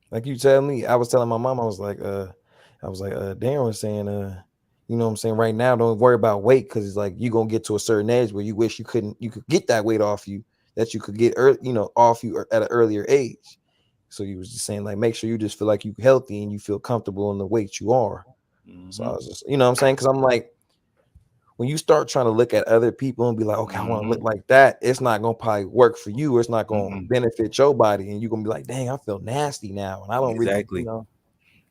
Like you tell me, I was telling my mom, I was like, Darren was saying, you know what I'm saying, right now, don't worry about weight because it's like you're gonna get to a certain age where you wish you could get that weight off you that you could get off you at an earlier age. So he was just saying, like, make sure you just feel like you're healthy and you feel comfortable in the weight you are. Mm-hmm. So I was just, you know what I'm saying? Because I'm like, when you start trying to look at other people and be like, okay, I want to look like that, it's not going to probably work for you. Or it's not going to benefit your body. And you're going to be like, dang, I feel nasty now. And I don't really,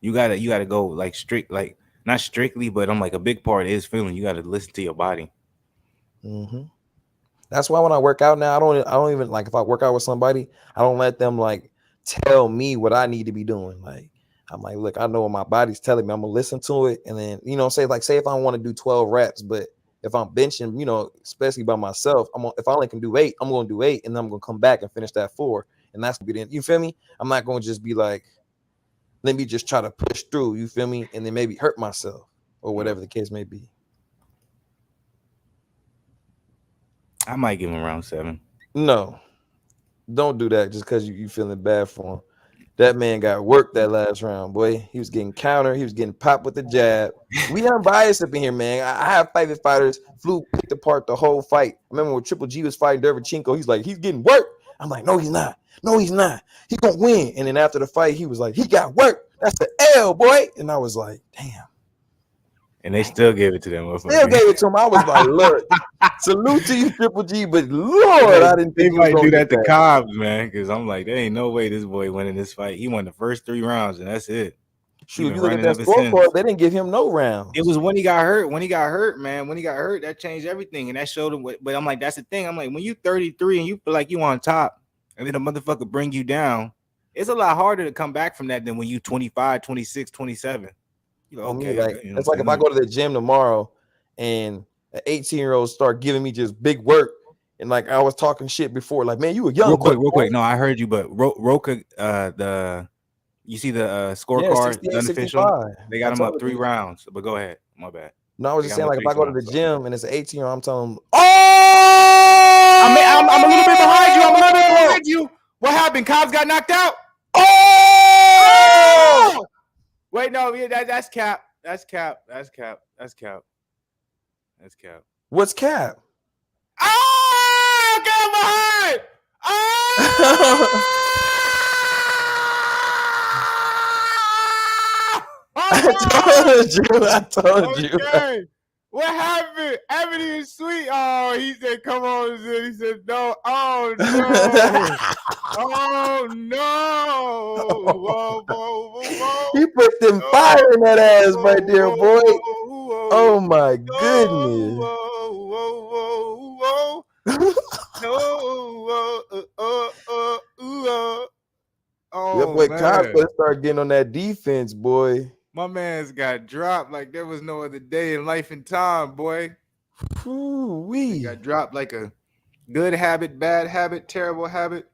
you gotta go like strict, like not strictly, but I'm like, a big part is feeling. You got to listen to your body. Mm-hmm. That's why when I work out now, I don't even like, if I work out with somebody, I don't let them like tell me what I need to be doing. Like, I'm like, look, I know what my body's telling me. I'm gonna listen to it, and then say if I want to do 12 reps, but if I'm benching, especially by myself, if I only can do 8, I'm gonna do 8, and then I'm gonna come back and finish that 4, and that's gonna be the, you feel me? I'm not gonna just be like, let me just try to push through, you feel me, and then maybe hurt myself or whatever the case may be. I might give him around 7. No, don't do that just because you feeling bad for him. That man got worked that last round, boy. He was getting countered. He was getting popped with the jab. We unbiased up in here, man. I have favorite fighters. Fluke picked apart the whole fight. I remember when Triple G was fighting Derevchenko, he's like, he's getting worked. I'm like, no, he's not. No, he's not. He gonna win. And then after the fight, he was like, he got worked. That's the L, boy. And I was like, damn. And they still gave it to them. Still gave it to him. I was like, look, salute to you, Triple G, but Lord, I didn't think they might do that to that. Cobbs, man, because I'm like, there ain't no way this boy winning this fight. He won the first 3 rounds, and that's it. Shoot, you look at that scorecard, they didn't give him no rounds. It was when he got hurt. When he got hurt, man, when he got hurt, that changed everything, and that showed him. But I'm like, that's the thing. I'm like, when you 33 and you feel like you on top, and then a motherfucker bring you down, it's a lot harder to come back from that than when you 25, 26, 27. You know, okay, like, it's like if I go to the gym tomorrow and an 18-year-old start giving me just big work, and like I was talking shit before, like, man, you were young. Real quick. No, I heard you, but Rocha, you see the scorecard, yeah, unofficial. They got him up 3 rounds. But go ahead, my bad. No, I was just saying, like, if I go to the gym and it's an 18-year-old, I'm telling him, I'm a little bit behind you. What happened? Cobbs got knocked out. Oh! Wait, no, that's cap. That's cap. What's cap? Oh, get behind! Oh! I told you. What happened? Ebony is sweet. Oh, he said, come on. He said, no. Oh, no. Oh, no. Whoa. He put them fire in that ass right there, boy. Oh, my goodness. Oh, that boy Cobbs better start getting on that defense, boy. My man's got dropped like there was no other day in life and time, boy. He got dropped like a good habit, bad habit, terrible habit.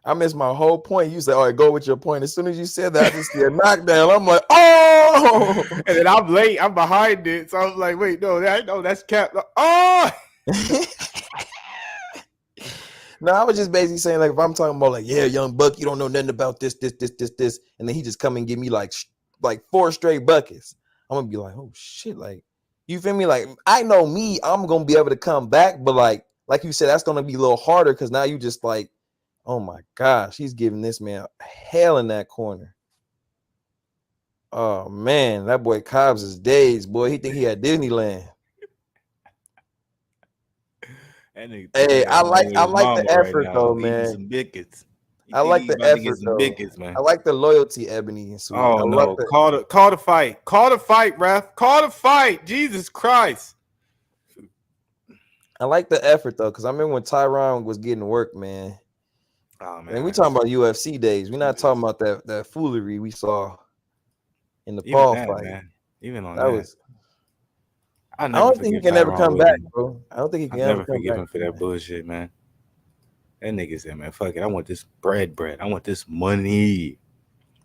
I missed my whole point. You said, all right, go with your point. As soon as you said that, I just see a knockdown. I'm like, oh! And then I'm late. I'm behind it. So I was like, wait, no, that's cap. Oh! No, I was just basically saying, like, if I'm talking about, like, yeah, young buck, you don't know nothing about this, and then he just come and give me, like 4 straight buckets, I'm going to be like, oh, shit, like, you feel me? Like, I know me, I'm going to be able to come back, but, like you said, that's going to be a little harder because now you just, like, oh, my gosh, he's giving this man hell in that corner. Oh, man, that boy Cobbs is dazed, boy. He think he at Disneyland. Hey, I like the effort though, man. Some biscuits. I like the effort though. Biscuits, man. I like the loyalty, Ebony and Sweet. Oh no! Call the fight. Call the fight, ref. Call the fight. Jesus Christ. I like the effort though, because I remember when Tyron was getting work, man. Oh man. And we talking about UFC days. We're not talking about that foolery we saw in the Paul fight. Man. Even on that was. I don't think he can ever come back, bro. I don't think he can ever forgive him for that bullshit, man. That nigga said, man, fuck it. I want this bread. I want this money.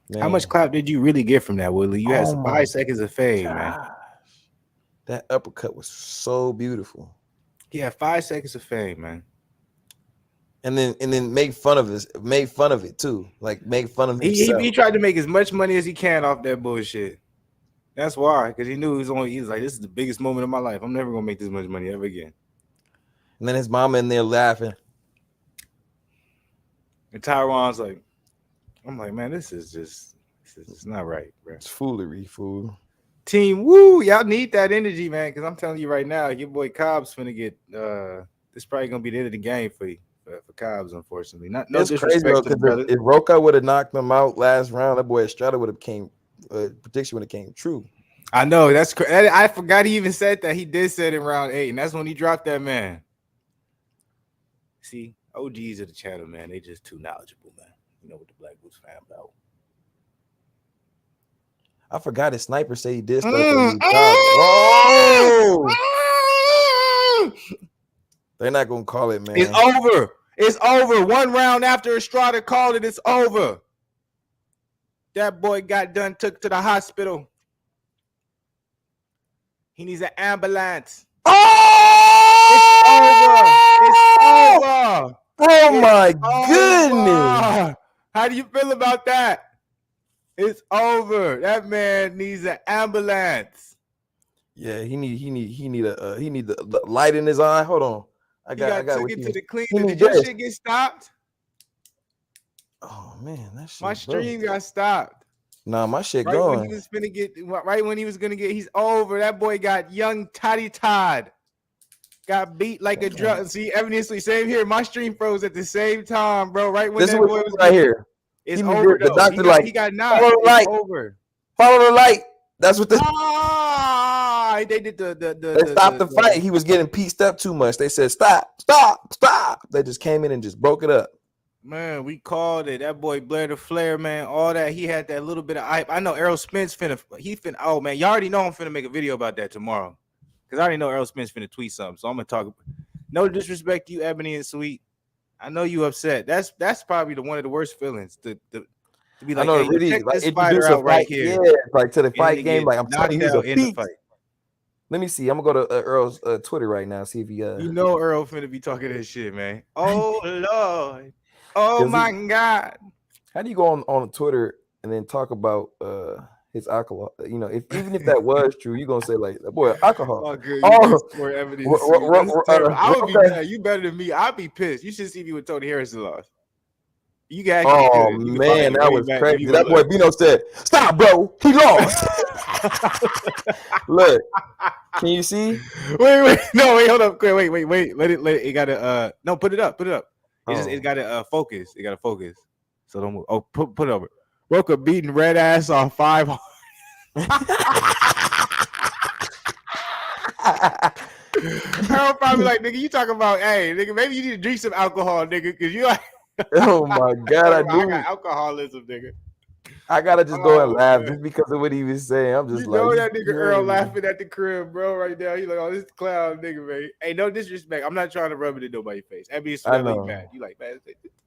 Man. How much clap did you really get from that, Willie? You had some 5 seconds of fame, man. That uppercut was so beautiful. He had 5 seconds of fame, man. And then made fun of it too. Like make fun of himself. He tried to make as much money as he can off that bullshit. That's why, because he knew he was like, this is the biggest moment of my life. I'm never gonna make this much money ever again. And then his mama in there laughing. And Tyron's like, I'm like, man, this is not right, bro. It's foolery, fool. Team, woo, y'all need that energy, man. Because I'm telling you right now, your boy Cobbs finna get this probably gonna be the end of the game for you. For Cobbs, unfortunately. No it's crazy though, because if Rocha would have knocked him out last round, that boy Estrada would have came prediction when it came true. I know that's crazy. I forgot he even said that. He did say it in round 8, and that's when he dropped that man. See, OGs of the channel, man, they just too knowledgeable, man. You know what the Black Boots fan about. I forgot his sniper said he did stuff. Oh! They're not gonna call it, man. It's over. It's over. 1 round after Estrada called it, it's over. That boy got done, took to the hospital. He needs an ambulance. Oh! It's over. Oh my goodness. How do you feel about that? It's over. That man needs an ambulance. Yeah, he need the light in his eye. Hold on, I He got got took what it you. to the He cleaner. need Did your this. shit get stopped? Oh man, that shit. My stream got stopped. Nah, my shit Right when he gone. was finna get, right when he was gonna get, he's over. That boy got young Toddy Todd. Got beat like a drum. See, evidently, same here. My stream froze at the same time, bro. Right when This is that what boy was right getting, here. it's He need over the though. doctor like He got follow knocked. the It's light. over. Follow the light. That's what They did they stopped the fight. He was getting pieced up too much. They said stop. They just came in and just broke it up. Man, we called it. That boy Blair the Flair, man. All that. He had that little bit of hype. I know Errol Spence finna. Oh man, y'all already know I'm finna make a video about that tomorrow. Cause I already know Errol Spence finna tweet something. So I'm gonna talk. No disrespect to you, Ebony and Sweet. I know you upset. That's probably one of the worst feelings to be like, I know hey, it really check like this introduce fighter a out right fight. here. Yeah, like to the And then fight game. Like I'm telling you, he's a in the beast. fight. Let me see. I'm gonna go to Earl's Twitter right now. See if he You know Earl finna be talking that shit, man. Oh Lord. Oh my God. How do you go on Twitter and then talk about his alcohol? You know, if even if that was true, you're gonna say like, boy, alcohol. Oh, good. Oh, For evidence. That's terrible. I would be Rocha. mad. You better than me. I'd be pissed. You should see me with Tony Harrison lost. You can actually Oh could. man, that was crazy. You That boy Bino said, "Stop, bro. He lost." Look, can you see? Wait. No, wait. Hold up. Wait. Let it. It gotta. No, put it up. It gotta focus. It gotta focus. So don't move. Oh, put it over. Rocha beating red ass on 5. Harold probably like, nigga, you talking about, hey, nigga, maybe you need to drink some alcohol, nigga, because you like, oh my God, I got alcoholism, nigga. I gotta just go and laugh just because of what he was saying. I'm just know that nigga Earl laughing at the crib, bro, right now. He like, oh, this clown nigga, man. Hey, no disrespect. I'm not trying to rub it in nobody's face. I mean, I know. Mad. You like, man,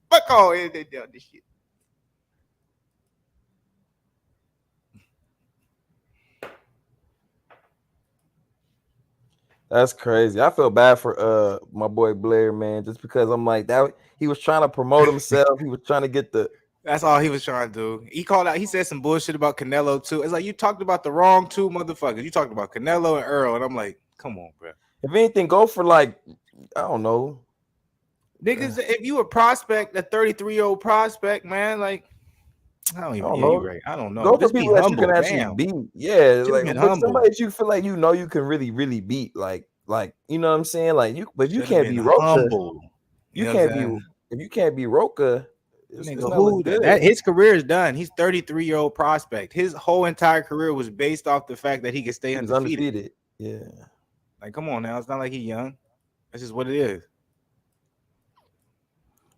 fuck all they done this shit. That's crazy. I feel bad for my boy Blair, man, just because I'm like that. He was trying to promote himself. He was trying to get the. That's all he was trying to do. He called out. He said some bullshit about Canelo too. It's like you talked about the wrong two motherfuckers. You talked about Canelo and Earl, and I'm like, come on, bro. If anything, go for like, I don't know, niggas. If you a prospect, a 33-year-old prospect, man, like. I don't even know. Right. I don't know. Go Just for people that you can actually beat. Yeah, just like somebody that you feel like you can really beat. Like you know what I'm saying? Like you, but you can't be Rocha. You can't be if you can't be Rocha. His career is done. He's 33-year-old prospect. His whole entire career was based off the fact that he could stay undefeated. Yeah. Like, come on now. It's not like he's young. That's just what it is.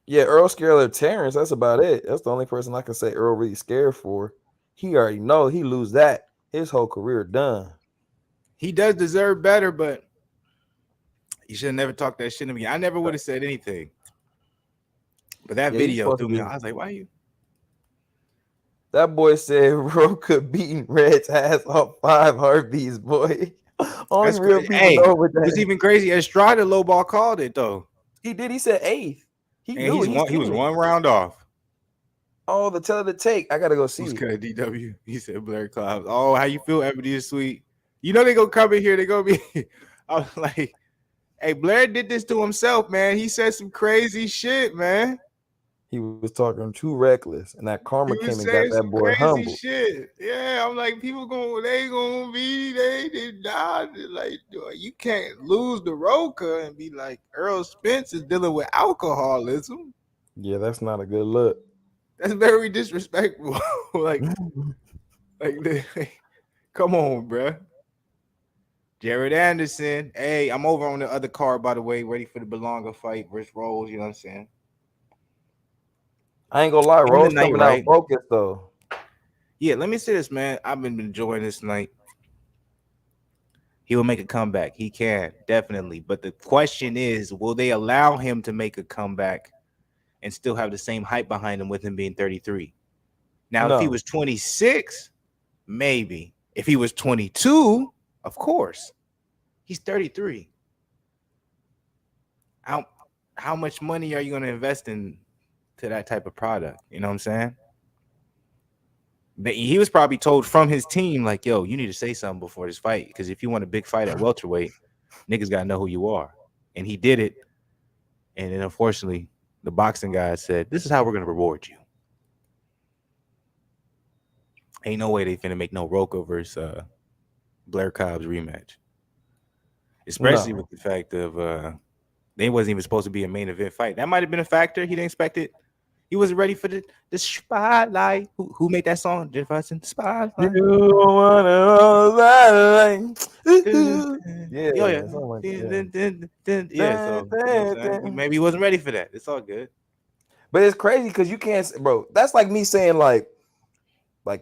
Yeah, Earl scared of Terrence. That's about it. That's the only person I can say Earl really scared for. He already know he lose that. His whole career done. He does deserve better, but he should have never talked that shit to me. I never would have said anything. But that video threw me. I was like, why you? That boy said Rocha beating Red's ass off 5 heartbeats, boy. Only real people know what that. It's even crazy. Estrada lowball called it though. He did. He said 8th. He was one round off. Oh, the tell of the take. I gotta go see. DW. He said Blair Cobbs. Oh, how you feel, Ebony is Sweet? You know they gonna come in here. They gonna be. I was like, hey, Blair did this to himself, man. He said some crazy shit, man. He was talking too reckless, and that karma came and got that boy humble. Shit. Yeah, I'm like, people they did not like. You can't lose the Rocha and be like Earl Spence is dealing with alcoholism. Yeah, that's not a good look. That's very disrespectful. like, come on, bro. Jared Anderson. Hey, I'm over on the other card, by the way, ready for the Berlanga fight versus Rose. You know what I'm saying? I ain't gonna lie, Rose coming out focused though. Yeah, let me say this, man. I've been enjoying this night. He will make a comeback. He can, definitely. But the question is, will they allow him to make a comeback and still have the same hype behind him with him being 33? Now, if he was 26, maybe. If he was 22, of course. He's 33. How much money are you going to invest in to that type of product. You know what I'm saying? But he was probably told from his team, like, yo, you need to say something before this fight. Because if you want a big fight at welterweight, niggas got to know who you are. And he did it. And then, unfortunately, the boxing guy said, this is how we're going to reward you. Ain't no way they finna make no Rocha versus Blair Cobbs rematch. Especially with the fact of they wasn't even supposed to be a main event fight. That might have been a factor. He didn't expect it. He wasn't ready for the spotlight. Who made that song? Jennifer Hudson. Spotlight. You wanna yeah. Yeah. So maybe he wasn't ready for that. It's all good. But it's crazy because you can't, bro. That's like me saying like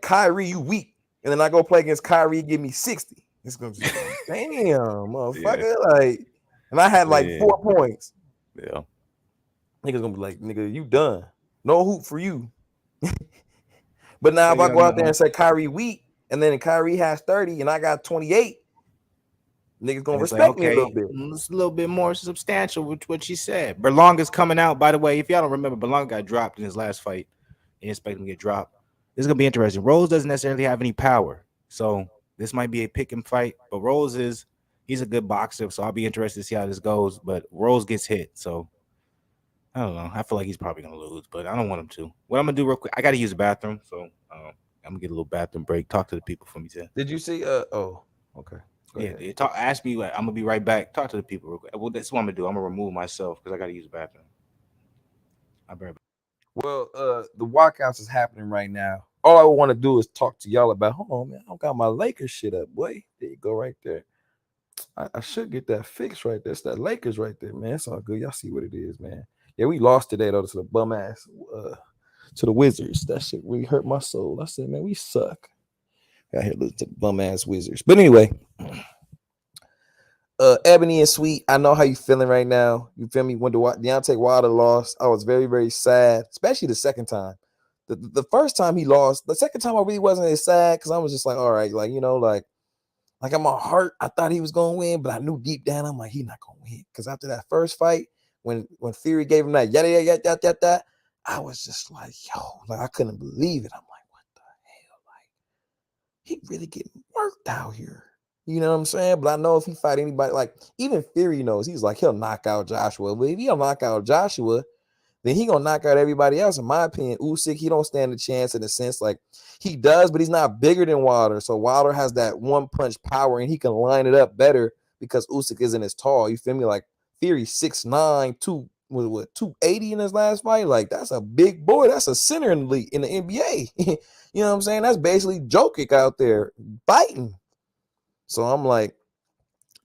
Kyrie, you weak, and then I go play against Kyrie, give me 60. It's gonna be damn, motherfucker. Like, and I had like 4 points. Yeah. Niggas gonna be like, nigga, you done. No hoop for you. But now if I go out there and say Kyrie weak, and then Kyrie has 30 and I got 28, niggas gonna respect me a little bit. It's a little bit more substantial with what she said. Berlanga's coming out, by the way. If y'all don't remember, Berlanga got dropped in his last fight. Didn't expect him to get dropped. This is gonna be interesting. Rose doesn't necessarily have any power, so this might be a pick and fight. But he's a good boxer, so I'll be interested to see how this goes. But Rose gets hit, so I don't know. I feel like he's probably gonna lose, but I don't want him to. What I'm gonna do real quick, I gotta use the bathroom, so I'm gonna get a little bathroom break. Talk to the people for me, too. Did you see? Okay. Yeah. Ask me. I'm gonna be right back. Talk to the people real quick. Well, that's what I'm gonna do. I'm gonna remove myself because I gotta use the bathroom. I'll be right back. Well, the walkouts is happening right now. All I want to do is talk to y'all about. Hold on, man. I don't got my Lakers shit up, boy. There you go, right there. I should get that fixed right there. It's that Lakers right there, man. It's all good. Y'all see what it is, man. Yeah, we lost today though to the bum ass to the Wizards. That shit really hurt my soul. I said, man, we suck. Got here listen to the bum ass Wizards. But anyway, Ebony and Sweet, I know how you feeling right now. You feel me? When Deontay Wilder lost, I was very, very sad, especially the second time. The first time he lost, the second time I really wasn't as sad because I was just like, all right, like, you know, like in my heart, I thought he was gonna win, but I knew deep down I'm like, he's not gonna win. Because after that first fight, when Fury gave him that yada, I was just like, yo, like I couldn't believe it. I'm like, what the hell? Like, he really getting worked out here. You know what I'm saying? But I know if he fight anybody, like even Fury knows, he's like, he'll knock out Joshua. But if he'll knock out Joshua, then he gonna knock out everybody else. In my opinion, Usyk, he don't stand a chance in the sense like he does, but he's not bigger than Wilder. So Wilder has that one punch power, and he can line it up better because Usyk isn't as tall. You feel me? Like Fury 6'9", 280 in his last fight. Like that's a big boy. That's a center in the league in the NBA. You know what I'm saying? That's basically Jokic out there fighting. So I'm like,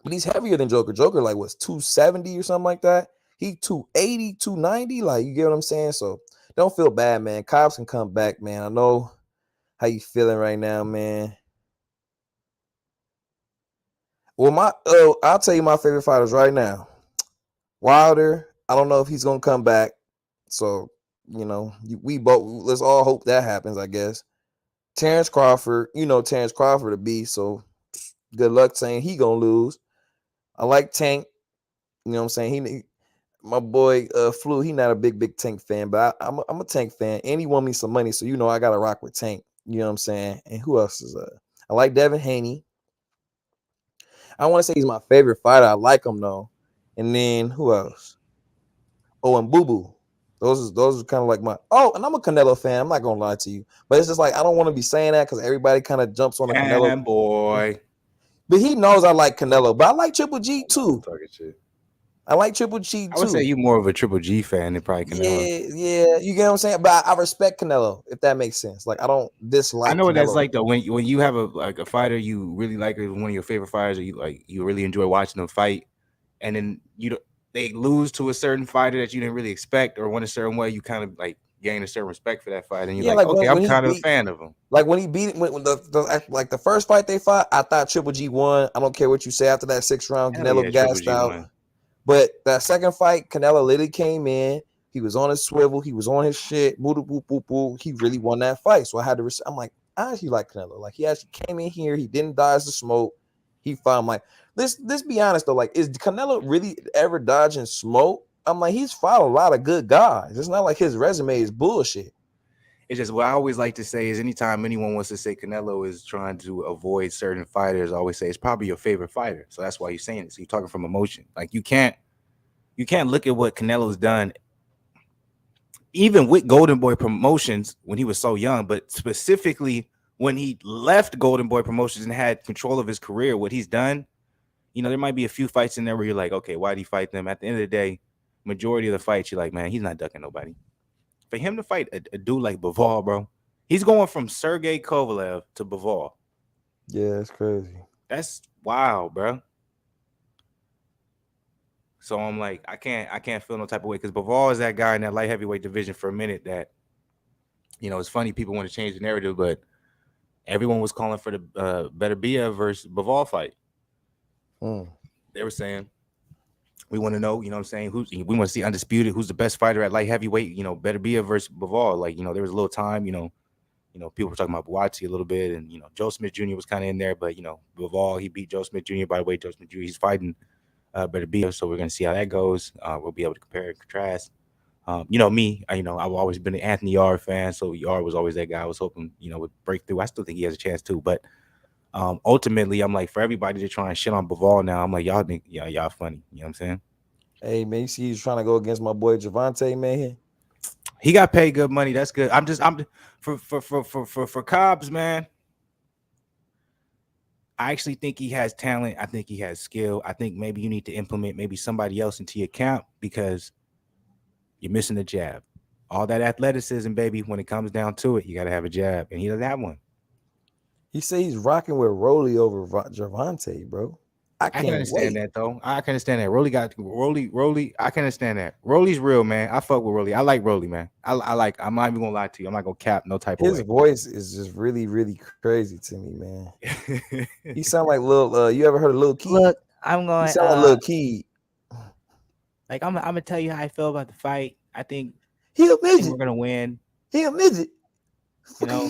but he's heavier than Joker. Joker like was 270 or something like that. He 280, 290. Like, you get what I'm saying? So don't feel bad, man. Cobbs can come back, man. I know how you feeling right now, man. Well, I'll tell you my favorite fighters right now. Wilder, I don't know if he's gonna come back. So, you know, let's all hope that happens, I guess. Terrence Crawford, you know Terrence Crawford to be, so good luck saying he gonna lose. I like Tank. You know what I'm saying? My boy Flu, he not a big Tank fan, but I'm a Tank fan, and he won me some money, so you know I gotta rock with Tank. You know what I'm saying? And who else is I like Devin Haney. I want to say he's my favorite fighter. I like him though. And then who else? Oh, and Boo Boo. Those are kind of like my. Oh, and I'm a Canelo fan. I'm not gonna lie to you, but it's just like I don't want to be saying that because everybody kind of jumps on the Canelo boy. But he knows I like Canelo, but I like Triple G too. Talking shit. I like Triple G too. I would say you more of a Triple G fan than probably Canelo. Yeah, you get what I'm saying. But I respect Canelo, if that makes sense. Like I don't dislike. I know what Canelo. that's like though. When you have a fighter you really like, or one of your favorite fighters, or you really enjoy watching them fight, and then they lose to a certain fighter that you didn't really expect, or went a certain way, you kind of like gain a certain respect for that fighter, and you're like, okay, I'm kind of a fan of him. Like when he beat when the first fight they fought, I thought Triple G won. I don't care what you say after that 6th round, Canelo gassed out. Won. But that second fight, Canelo literally came in. He was on his swivel. He was on his shit. Boo, boo, boo, boo. He really won that fight. So I had to. I'm like, I actually like Canelo. Like he actually came in here. He didn't dodge the smoke. He found like let's be honest though. Like, is Canelo really ever dodging smoke? I'm like, he's fought a lot of good guys. It's not like his resume is bullshit. It's just what I always like to say is anytime anyone wants to say Canelo is trying to avoid certain fighters, I always say it's probably your favorite fighter. So that's why you're saying it. So you're talking from emotion. Like you can't look at what Canelo's done, even with Golden Boy Promotions when he was so young, but specifically when he left Golden Boy Promotions and had control of his career, what he's done. There might be a few fights in there where you're like, okay, why did he fight them? At the end of the day, majority of the fights, you're like, man, he's not ducking nobody. For him to fight a dude like Bivol, bro, he's going from Sergey Kovalev to Bivol. Yeah, it's crazy. That's wild, bro. So I'm like, I can't feel no type of way because Bivol is that guy in that light heavyweight division for a minute that, it's funny people want to change the narrative, but everyone was calling for the Beterbiev versus Bivol fight. They were saying, we want to know, what I'm saying, we want to see undisputed, who's the best fighter at light heavyweight, Beterbiev versus Bivol. Like, there was a little time, people were talking about Buatsi a little bit, and Joe Smith Jr. was kind of in there, but Bivol, he beat Joe Smith Jr. By the way, Joe Smith Jr. he's fighting Beterbiev, so we're gonna see how that goes. We'll be able to compare and contrast. Me, I've always been an Anthony Yarde fan, so Yarde was always that guy. I was hoping, would break through. I still think he has a chance too, but ultimately, I'm like, for everybody to try and shit on Bivol now, I'm like, y'all think, y'all funny. You know what I'm saying? Hey, man, you see he's trying to go against my boy Javante, man. He got paid good money. That's good. I'm for Cobbs, man. I actually think he has talent. I think he has skill. I think maybe you need to implement maybe somebody else into your camp because you're missing the jab. All that athleticism, baby, when it comes down to it, you got to have a jab, and he doesn't have one. He said he's rocking with Rolly over Javante, bro. I can understand that though. I can understand that. Rolly. I can understand that. Rolly's real, man. I fuck with Rolly. I like Rolly, man. I'm not even gonna lie to you. I'm not gonna cap no type of way. His voice is just really, really crazy to me, man. He sound like little. You ever heard of Lil Key? Look, I'm going. He sound like Lil Key. Like I'm gonna tell you how I feel about the fight. I think he a midget. We're gonna win. He a midget.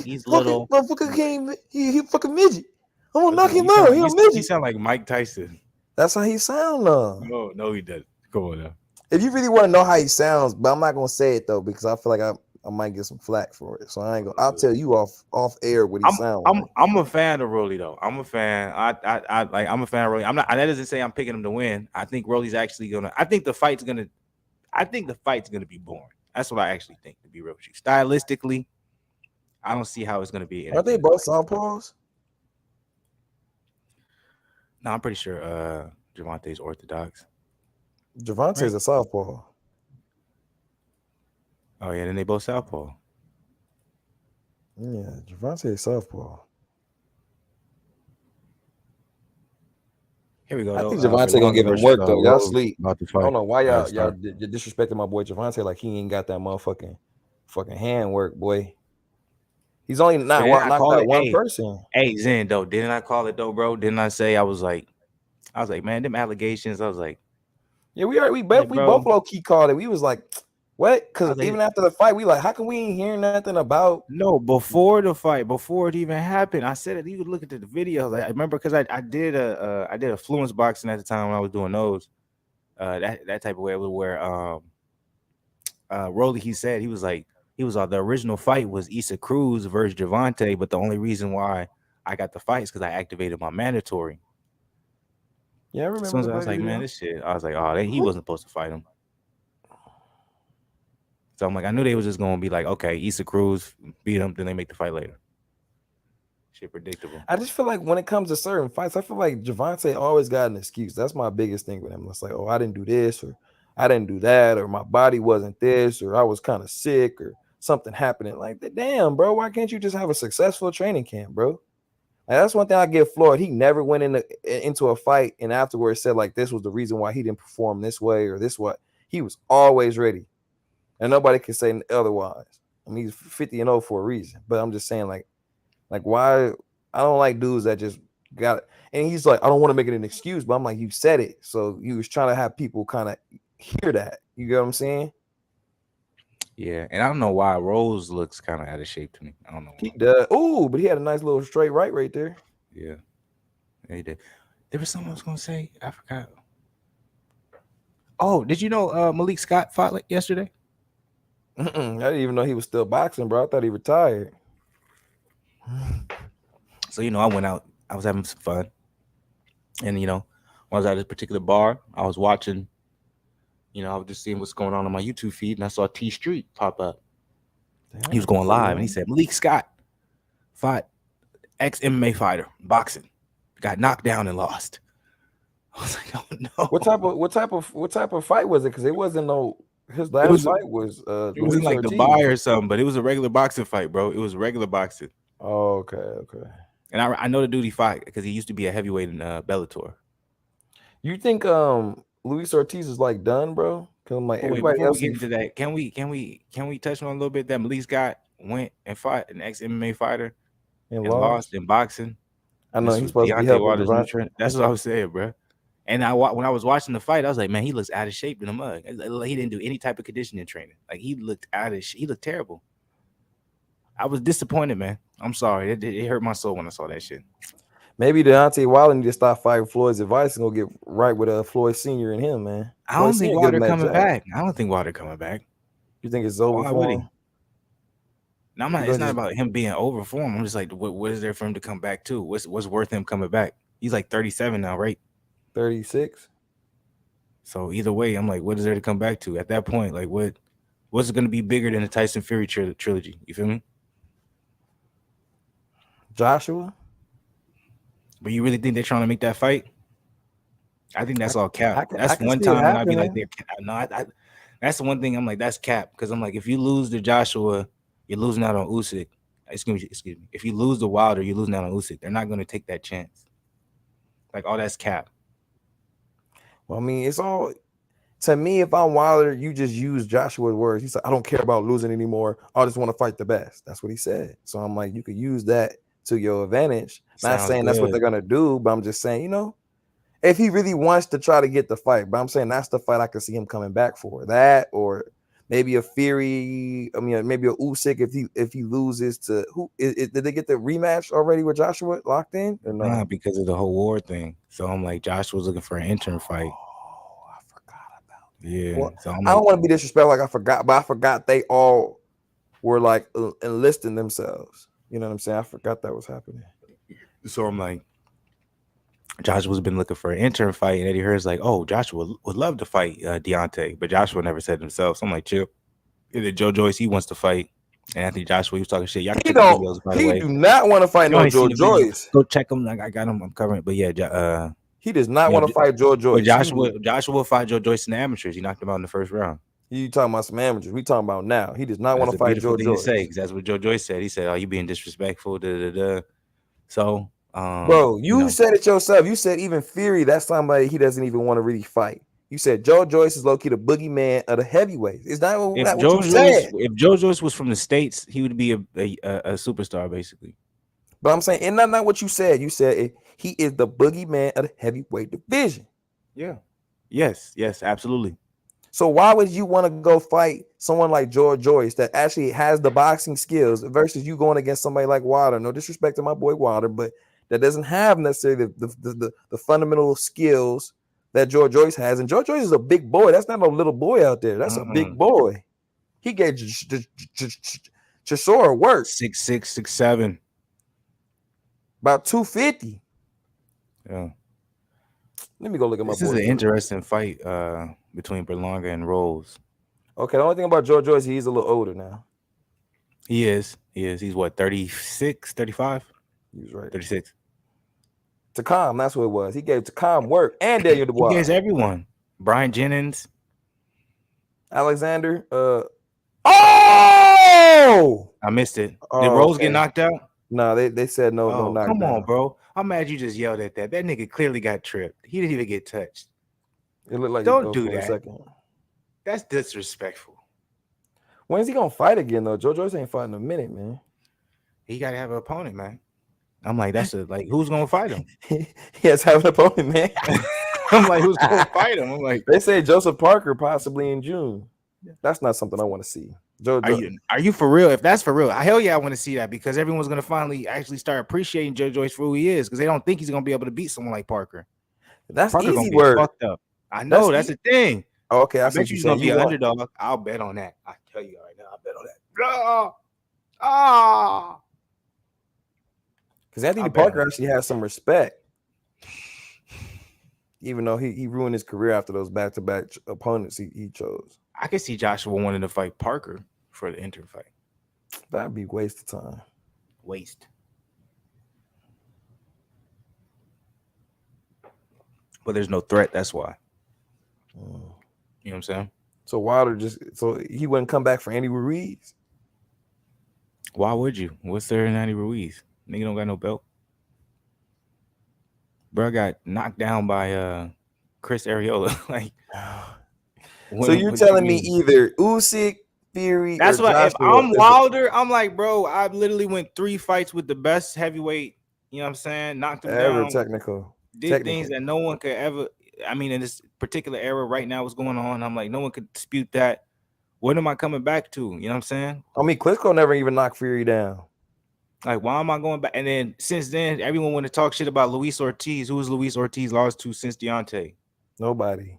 He's little. Motherfucker came. He fucking midget. I'm gonna knock him out. He a midget. He sound like Mike Tyson. That's how he sound, though. No, he doesn't. Go on now. If you really want to know how he sounds, but I'm not gonna say it though because I feel like I might get some flack for it. So I ain't gonna. I'll tell you off air what he sounds like. I'm a fan of Rolly though. I'm a fan. I'm a fan of Rolly. I'm not. That doesn't say I'm picking him to win. I think Rolly's actually gonna. I think the fight's gonna be boring. That's what I actually think. To be real with you, stylistically, I don't see how it's gonna be. Are they both southpaws? No, I'm pretty sure Javante's orthodox. Javante's a southpaw. Oh yeah, then they both southpaw. Yeah, Javante is southpaw. Here we go. I think Javante gonna give him work though. Y'all sleep. I don't know why y'all disrespecting my boy Javante like he ain't got that motherfucking handwork, boy. He's only knocked out one person. Hey Zen though, didn't I call it though, bro? Didn't I say I was like, man, them allegations. I was like, yeah, we both low key called it. We was like, what? Because even after the fight, we like, how come we ain't hearing nothing about? No, before the fight, before it even happened, I said it. You could look at the videos. I remember because I did a Fluence boxing at the time when I was doing those. That type of way where Rolly, he said he was the original fight was Issa Cruz versus Javante, but the only reason why I got the fight is because I activated my mandatory. Yeah, I remember. As soon as I was like, man, this shit. I was like, oh, he wasn't supposed to fight him. So I'm like, I knew they was just gonna be like, okay, Issa Cruz beat him, then they make the fight later. Shit predictable. I just feel like when it comes to certain fights, I feel like Javante always got an excuse. That's my biggest thing with him. It's like, oh, I didn't do this, or I didn't do that, or my body wasn't this, or I was kind of sick, or something happening. Like, damn, bro, why can't you just have a successful training camp, bro? And that's one thing I give Floyd. He never went into a fight and afterwards said like this was the reason why he didn't perform this way or this what. He was always ready, and nobody can say otherwise. I mean, he's 50-0 for a reason. But I'm just saying, like why? I don't like dudes that just got it. And he's like, I don't want to make it an excuse, but I'm like, you said it, so you was trying to have people kind of hear that. You get what I'm saying? Yeah, and I don't know why Rose looks kind of out of shape to me. I don't know. He does. Ooh, but he had a nice little straight right there. Yeah, he did. There was something I was gonna say. I forgot. Oh, did you know Malik Scott fought yesterday? I didn't even know he was still boxing, bro. I thought he retired. So I went out. I was having some fun, and when I was at this particular bar, I was watching. I was just seeing what's going on my YouTube feed, and I saw T Street pop up. Damn, He was going live, and he said Malik Scott fought ex MMA fighter, boxing, got knocked down and lost. I was like, oh no. What type of fight was it? Because it wasn't no. His last fight was it wasn't like the bar or something, but it was a regular boxing fight, bro. It was regular boxing. Oh, okay. And I know the dude he fight because he used to be a heavyweight in Bellator. You think Luis Ortiz is like done, bro? Because I'm like everybody before else. We get into that, can we touch on a little bit that Malik Scott went and fought an ex MMA fighter and lost in boxing? I know he's supposed to be helping Devontae. That's what I was saying, bro. And when I was watching the fight, I was like, man, he looks out of shape in the mug. He didn't do any type of conditioning training. Like he looked he looked terrible. I was disappointed, man. I'm sorry. It hurt my soul when I saw that shit. Maybe Deontay Wilder need to stop fighting Floyd's advice and go get right with Floyd Senior and him, man. I don't think Wilder coming back. I don't think Wilder coming back. You think it's over for him? No, it's not about him being over for him. I'm just like, what is there for him to come back to? What's worth him coming back? He's like 37 now, right? 36. So either way, I'm like, what is there to come back to at that point? Like, what's going to be bigger than the Tyson Fury trilogy? You feel me? Joshua. But you really think they're trying to make that fight? I think that's all cap. That's one time I'd be like, that's the one thing I'm like, that's cap. Because I'm like, if you lose to Joshua, you're losing out on Usyk. Excuse me. If you lose to Wilder, you're losing out on Usyk. They're not going to take that chance. Like, oh, that's cap. Well, I mean, it's all to me. If I'm Wilder, you just use Joshua's words. He said, "I don't care about losing anymore. I just want to fight the best." That's what he said. So I'm like, you could use that to your advantage. Not saying that's what they're gonna do, but I'm just saying, if he really wants to try to get the fight, but I'm saying that's the fight I could see him coming back for. That or maybe a Fury. I mean, maybe a Usyk if he loses to who? Did they get the rematch already with Joshua locked in? Or no? Nah, because of the whole war thing. So I'm like, Joshua's looking for an interim fight. Oh, I forgot about that. Yeah. Well, so I don't want to be disrespectful. Like I forgot, but I forgot they all were like enlisting themselves. You know what I'm saying? I forgot that was happening. So I'm like, Joshua's been looking for an interim fight, and Eddie Hearn's like, oh, Joshua would love to fight Deontay, but Joshua never said himself. So I'm like, chill. And then Joe Joyce, he wants to fight, and Anthony Joshua, he was talking shit. Y'all can check the videos, by the way. He do not want to fight no Joe Joyce. Go check him. Like I got him. I'm covering it. But yeah, he does not want to fight Joe Joyce. Joshua will fight Joe Joyce in the amateurs. He knocked him out in the first round. You talking about some amateurs? We talking about now. He does not want to fight Joe Joyce. That's what Joe Joyce said. He said, "Oh, you being disrespectful." So, bro, you said it yourself. You said even Fury, that's somebody he doesn't even want to really fight. You said Joe Joyce is low-key the boogeyman of the heavyweights. Is that what you said? If Joe Joyce was from the States, he would be a superstar, basically. But I'm saying, and not what you said. You said he is the boogeyman of the heavyweight division. Yeah. Yes, absolutely. So why would you want to go fight someone like Joe Joyce that actually has the boxing skills versus you going against somebody like Wilder? No disrespect to my boy Wilder, but that doesn't have necessarily the fundamental skills that Joe Joyce has. And Joe Joyce is a big boy. That's not a little boy out there. That's a big boy. He gave Chisora work. 6'6", 6'7". About 250. Yeah. Let me go look at my boy. This is an interesting fight between Berlanga and Rose. Okay, the only thing about Joe Joyce, he's a little older now. He is. He's what, 36, 35? He was right. 36. Takam, that's what it was. He gave Takam work and Daniel Dubois. He gives everyone. Brian Jennings. Alexander. Oh! I missed it. Did Rose get knocked out? No, they said no knockdown. Come on, bro. I'm mad you just yelled at that. That nigga clearly got tripped. He didn't even get touched. It looked like don't do that. That's disrespectful. When's he gonna fight again though? Joe Joyce ain't fighting in a minute, man. He gotta have an opponent, man. I'm like, who's gonna fight him? He has to have an opponent, man. I'm like, who's gonna fight him? I'm like, they say Joseph Parker possibly in June. That's not something I want to see. Are you for real? If that's for real, hell yeah, I want to see that because everyone's gonna finally actually start appreciating Joe Joyce for who he is because they don't think he's gonna be able to beat someone like Parker. That's Parker easy work. Fucked up. I know that's the thing. Oh, okay, I I see bet what you you're he's gonna saying. be You an want underdog. I'll bet on that. I tell you right now, I'll bet on that. Ah, because Anthony I'll bet on Parker that. actually has some respect, even though he ruined his career after those back-to-back opponents he chose. I could see Joshua wanting to fight Parker for the interim fight. That'd be a waste of time. Waste. But there's no threat. That's why. Mm. You know what I'm saying? So Wilder so he wouldn't come back for Andy Ruiz. Why would you? What's there in Andy Ruiz? Nigga don't got no belt. Bro got knocked down by Chris Arreola. Like, So you're what you telling me mean? either Usyk, Fury, or That's why if Joshua I'm is Wilder, I'm like, bro, I literally went 3 fights with the best heavyweight. You know what I'm saying? Knocked him ever down. technical. Did things that no one could ever. I mean, in this particular era right now, what's going on? I'm like, no one could dispute that. What am I coming back to? You know what I'm saying? I mean, Klitschko never even knocked Fury down. Like, why am I going back? And then since then, everyone want to talk shit about Luis Ortiz. Who is Luis Ortiz lost to since Deontay? Nobody.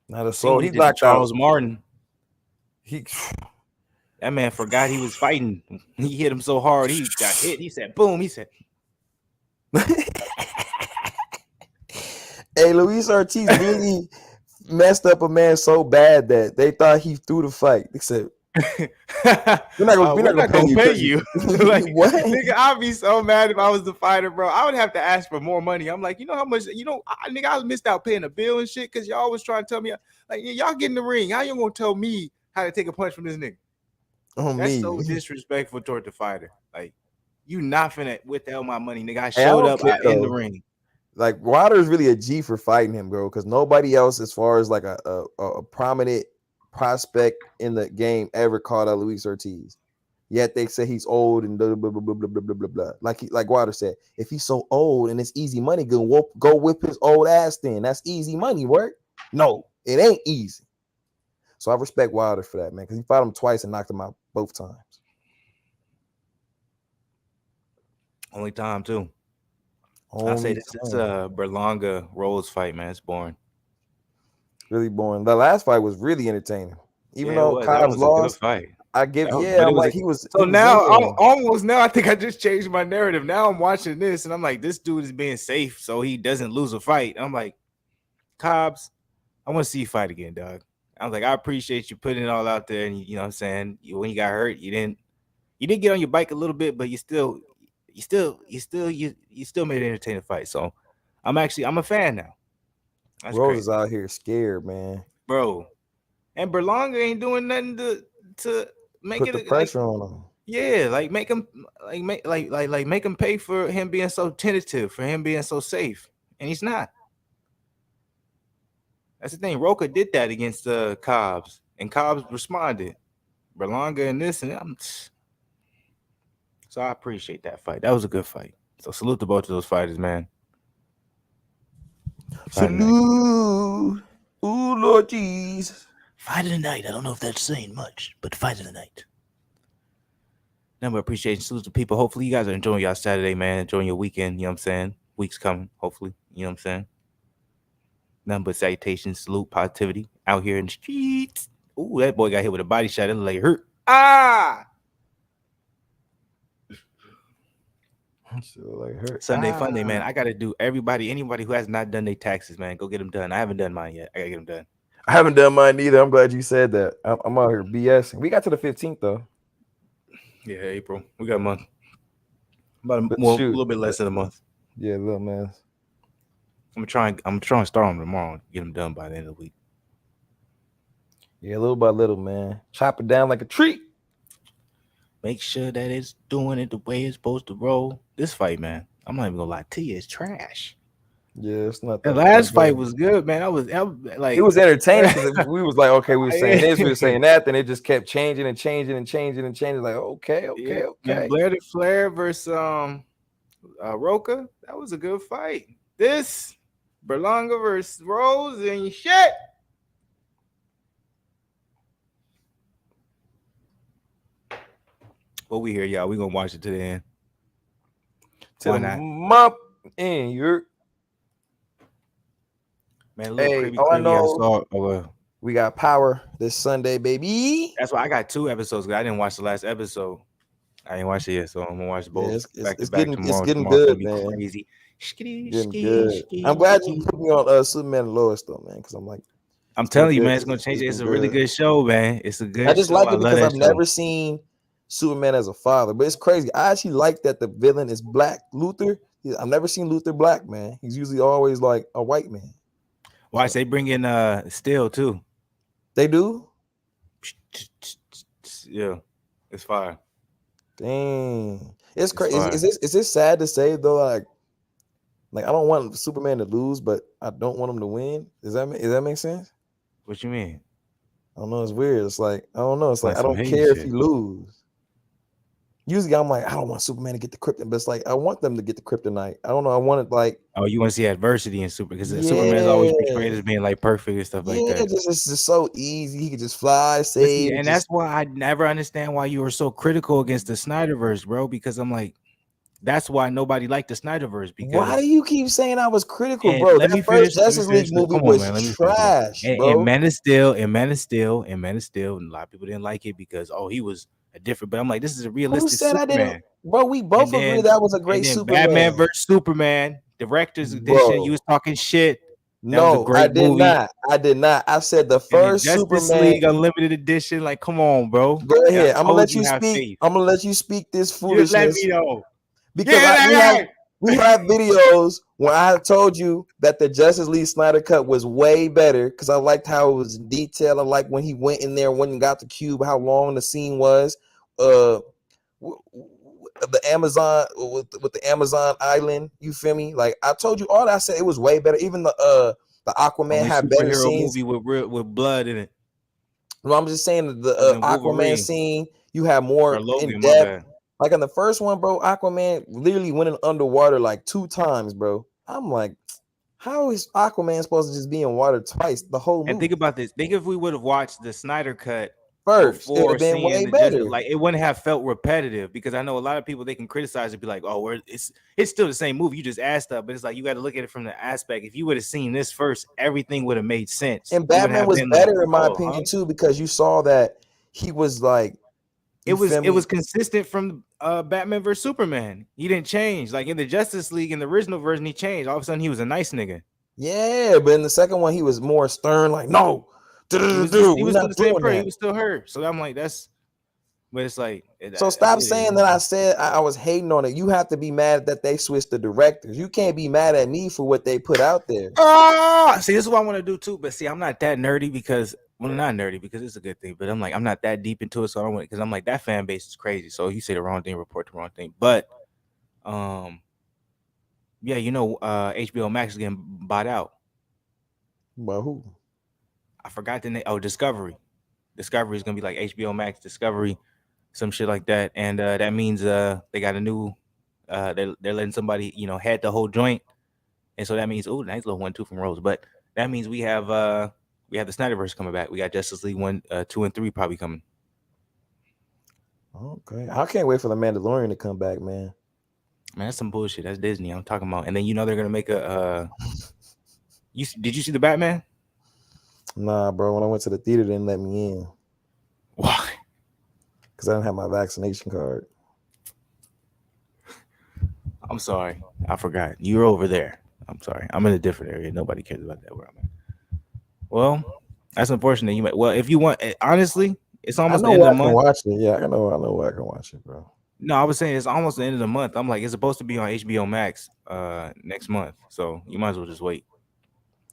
Not a Seen soul. what he He did to knocked out. Charles Martin. He That man forgot he was fighting. He hit him so hard, he got hit. He said, boom. He said, hey, Luis Ortiz really messed up a man so bad that they thought he threw the fight. They said, we're not gonna pay you. Like, What? nigga, I'd be so mad if I was the fighter, bro. I would have to ask for more money. I'm like, you know how much, nigga, I missed out paying a bill and shit because y'all was trying to tell me, like, y'all get in the ring. How you gonna tell me how to take a punch from this nigga? That's so disrespectful toward the fighter. Like, you not finna withhold my money, nigga. I showed up in the ring. Like, Wilder is really a G for fighting him, bro, because nobody else, as far as like a prominent prospect in the game, ever called out Luis Ortiz. Yet they say he's old and blah blah blah blah blah blah blah blah. Like Wilder said, if he's so old and it's easy money, go whip his old ass then. That's easy money, work. No, it ain't easy. So I respect Wilder for that, man, because he fought him twice and knocked him out both times. Only time too. I say this is a Berlanga Rose fight, man. It's boring. Really boring. The last fight was really entertaining, even though Cobbs lost. Fight. I give but I'm like he was. So now I'm almost now. I think I just changed my narrative. Now I'm watching this and I'm like, this dude is being safe so he doesn't lose a fight. I'm like, Cobbs, I want to see you fight again, dog. I was like, I appreciate you putting it all out there, and you know what I'm saying. When you got hurt, you didn't get on your bike a little bit, but you still made an entertaining fight. So I'm a fan now. That's Rose is out here scared, man, bro. And Berlanga ain't doing nothing to make put the pressure on him. Yeah, like make him make him pay for him being so tentative, for him being so safe, and he's not. That's the thing. Rocha did that against Cobbs, and Cobbs responded. Berlanga and this and that. So I appreciate that fight. That was a good fight. So salute to both of those fighters, man. Salute. Ooh, Lord Jesus. Fight of the night. I don't know if that's saying much, but fight of the night. Number appreciation. Salute to people. Hopefully you guys are enjoying your Saturday, man. Enjoying your weekend. You know what I'm saying? Week's coming, hopefully. You know what I'm saying? Number salutations, salute, positivity out here in the streets. Ooh, that boy got hit with a body shot. It looked like it hurt. Ah! Sunday fun day, man. I gotta do anybody who has not done their taxes, man. Go get them done. I haven't done mine yet. I gotta get them done. I haven't done mine either. I'm glad you said that. I'm out here BS. We got to the 15th though. Yeah, April. We got a month. About a little bit less than a month. Yeah, a little man. I'm trying to start them tomorrow. Get them done by the end of the week. Yeah, little by little, man. Chop it down like a tree. Make sure that it's doing it the way it's supposed to roll. This fight, man, I'm not even gonna lie to you, it's trash. Yeah, it's not. The last fight was good, man. I was like, it was entertaining because we was like, okay, we were saying this, we were saying that, then it just kept changing and changing and changing and changing. Like, okay. Man, Blair to Flair versus Rocha, that was a good fight. This Berlanga versus Rose and shit. What we here, y'all? We gonna watch it to the end. To the mop in your. Man, a little Hey, creepy all I I know, saw. we got Power this Sunday, baby. That's why I got 2 episodes. 'Cause I didn't watch the last episode. I didn't watch it yet, so I'm gonna watch Yeah, both back to it's back getting tomorrow. getting Tomorrow's gonna good, be man. crazy. Shkity, Getting shki, good. I'm shki, glad you shki. put me on Superman and Lois though, man, because I'm like, I'm it's getting telling you, good man, it's because gonna change it's it. It's been a really good. good show, man. It's a I good just show. like I it love because that I've show. never seen Superman as a father, but it's crazy. I actually like that the villain is Black Luther. I've never seen Luther black, man. He's usually always like a white man. Watch, they bring in Steel too. They do? Yeah, it's fire. Dang. It's It's crazy. fire. Is this sad to say though? Like I don't want Superman to lose, but I don't want him to win. Does that make sense? What you mean? I don't know. It's weird. It's like I don't know. It's like Like I some don't hate care if he shit. lose. Usually I'm like I don't want Superman to get the kryptonite, but it's like I want them to get the kryptonite. I don't know. I want it like Oh, you want to see adversity in because Superman is always portrayed yeah, as being like perfect and stuff like yeah. that. Just it's just so easy. He could just fly, But see, save, and and that's just why I never understand why you were so critical against the Snyderverse, bro. Because I'm like, that's why nobody liked the Snyderverse. why do Because you keep saying I was critical, and bro? let That me first finish. Let me Justice League finish. movie Come on, was man. Let me finish. Come on. trash, And bro. Man of Steel, and a lot of people didn't like it because he was a different. But I'm like, this is a Who realistic said I didn't? Superman. Bro, we And both agree then that was a and great then Batman Superman. versus Superman, director's edition. You Bro, was talking shit. That was a no, I great did movie. not. I did not. I said the And then first Justice Superman. League Unlimited Edition. Like, come on, bro. Go And I ahead. I'm gonna told let you you have speak. faith. I'm gonna let you speak this You didn't let foolishness me know. because Yeah, we have videos when I told you that the Justice League Snyder cut was way better because I liked how it was in detail. I like when he went in there, when he got the cube, how long the scene was. The Amazon with the Amazon island, you feel me? Like I told you all that. I said it was way better. Even the Aquaman only had better superhero scenes. movie with blood in it. No, I'm just saying that Other the than Aquaman Wolverine scene, you have or more in Logan, my depth. bad. Like in the first one, bro, Aquaman literally went in underwater like 2 times, bro. I'm like, how is Aquaman supposed to just be in water twice the whole And think movie? about this. Think if we would have watched the Snyder cut First, it would before have been seeing way the Justice, better. like it wouldn't have felt repetitive because I know a lot of people they can criticize it, be like, oh, it's still the same movie. You just asked stuff, but it's like you got to look at it from the aspect. If you would have seen this first, everything would have made sense. And You wouldn't Batman have was been like, better in my oh, huh? opinion too, because you saw that he was like, It you was feel it me? was consistent from Batman versus Superman. He didn't change. Like in the Justice League in the original version, he changed. All of a sudden, he was a nice nigga. Yeah, but in the second one, he was more stern, like, no, He was we're still the not same doing person. He that. was still hurt. So I'm like, but it's like, So stop saying that I said I was hating on it. You have to be mad that they switched the directors. You can't be mad at me for what they put out there. See, this is what I want to do too. But see, I'm not that nerdy because, well, not nerdy because it's a good thing. But I'm like, I'm not that deep into it, so I don't want because I'm like that fan base is crazy. So you say the wrong thing, report the wrong thing. But, yeah, HBO Max is getting bought out. But who? I forgot the name. Oh, Discovery. Discovery is gonna be like HBO Max Discovery, some shit like that, and that means they got a new they're letting somebody head the whole joint, and so that means nice little 1-2 from Rose, but that means we have the Snyderverse coming back. We got Justice League 1, 2, and 3 probably coming. Okay, I can't wait for the Mandalorian to come back, man. Man, that's some bullshit. That's Disney. I'm talking about, and then they're gonna make a. Did you see the Batman? Nah, bro. When I went to the theater, they didn't let me in. Why? Because I didn't have my vaccination card. I'm sorry, I forgot. You're over there. I'm sorry. I'm in a different area. Nobody cares about that where I'm at. Well, that's unfortunate. You might. Well, if you want, honestly, it's I almost the know end of where the I can month. watch it. Yeah, I know where I can watch it, bro. No, I was saying it's almost the end of the month. I'm like, it's supposed to be on HBO Max next month, so you might as well just wait.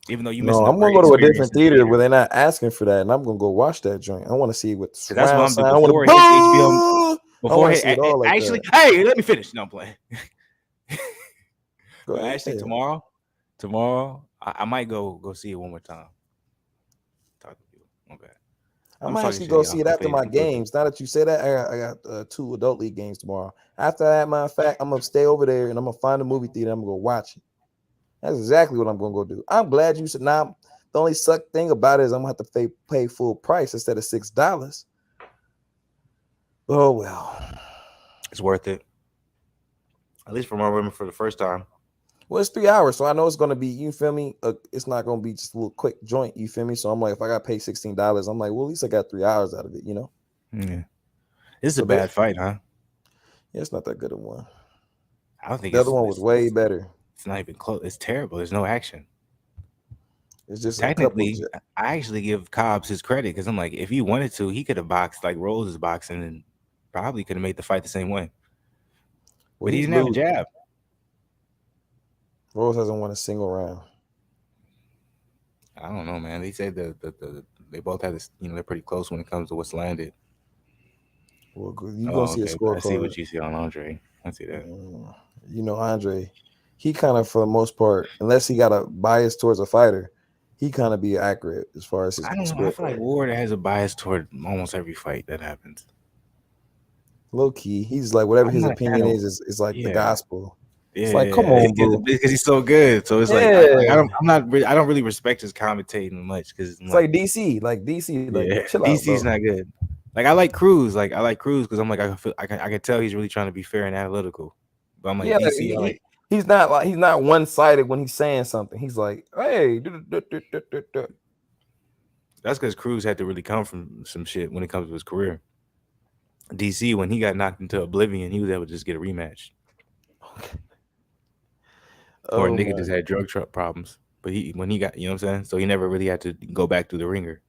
Even though you're missing No, a I'm gonna great go to a experience different in theater where theater. they're not asking for that, and I'm gonna go watch that joint. I want to see what the Because that's what surround I'm doing sound. I want before it hits HBO. to. I Before want to it see it all like actually, that. hey, let me finish. No, I'm playing. Go But ahead. actually, tomorrow, I might go see it one more time. Talk to people. My bad. I I'm might talking actually shit, go y'all. see it I'm after fading. my games. Now that you say that, I got 2 adult league games tomorrow. After that, matter of fact, I'm gonna stay over there and I'm gonna find a movie theater. I'm gonna go watch it. That's exactly what I'm gonna go do. I'm glad you said. Now, the only suck thing about it is I'm gonna have to pay full price instead of $6. Oh well. It's worth it. At least for my women for the first time. Well, it's 3 hours, so I know it's gonna be. You feel me? It's not gonna be just a little quick joint. You feel me? So I'm like, if I got to pay $16, I'm like, well, at least I got 3 hours out of it. You know. Yeah, this is a So bad fight, huh? yeah, it's not that good of one. I don't think The other one was way better. it's not even close. It's terrible. There's no action. It's just a couple. Technically, I actually give Cobbs his credit because I'm like, if he wanted to, he could have boxed like Rose is boxing and probably could have made the fight the same way. Well, But he he's didn't have a losing. jab. Rose hasn't won a single round. I don't know, man. They said they both had this. You know, they're pretty close when it comes to what's landed. Well, you gonna Oh, see a okay. I see scorecard. what you see on Andre. I see that. You know, Andre, he kind of, for the most part, unless he got a bias towards a fighter, he kind of be accurate as far as his I don't know. I script. feel like Ward has a bias toward almost every fight that happens. Low key, he's like whatever I'm his not. I opinion don't. is like the Yeah. gospel. Yeah, It's like, come on, bro. because he's so good. So it's like I Yeah, don't. I'm not. I don't really respect his commentating much because I'm it's like, like DC, like yeah, chill out, DC's bro. not good. Like I like Cruz. Like I like Cruz because I'm like I can tell he's really trying to be fair and analytical. But I'm like Yeah, like, DC. I like he's not one sided when he's saying something. He's like, hey, that's because Cruz had to really come from some shit when it comes to his career. DC when he got knocked into oblivion, he was able to just get a rematch. Or a oh nigga my. just had drug truck problems. But he when he got you know what I'm saying? So he never really had to go back through the ringer.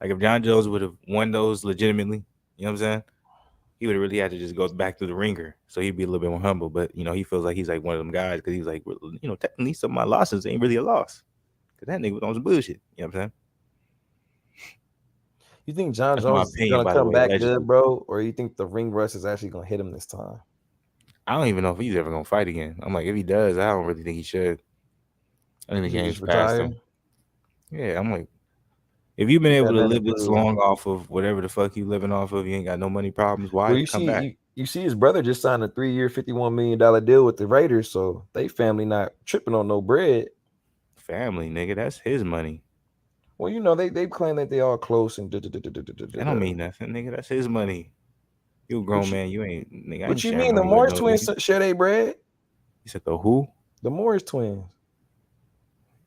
Like if John Jones would have won those legitimately, you know what I'm saying? He would have really had to just go back through the ringer. So he'd be a little bit more humble. But you know, he feels like he's like one of them guys because he's like, well, you know, technically some of my losses ain't really a loss. Cause that nigga was on some bullshit. You know what I'm saying? You think John That's my Jones is opinion, gonna by the come way, back good, allegedly. bro? Or you think the ring rust is actually gonna hit him this time? I don't even know if he's ever gonna fight again. I'm like, if he does, I don't really think he should. I think He the should game's just past retire. him. Yeah, I'm like, if you've been He able got to nothing to live this prove. long off of whatever the fuck you living off of, you ain't got no money problems, Well, why come back? you see his brother just signed a 3-year, $51 million deal with the Raiders, so they family not tripping on no bread. Family, nigga, that's his money. Well, you know, they claim that they all close and That don't mean nothing, nigga. That's his money. You a grown What you man, you ain't nigga. I what ain't you sharing mean? The money with Morris no twins nigga. share they bread? He said the who? The Morris twins.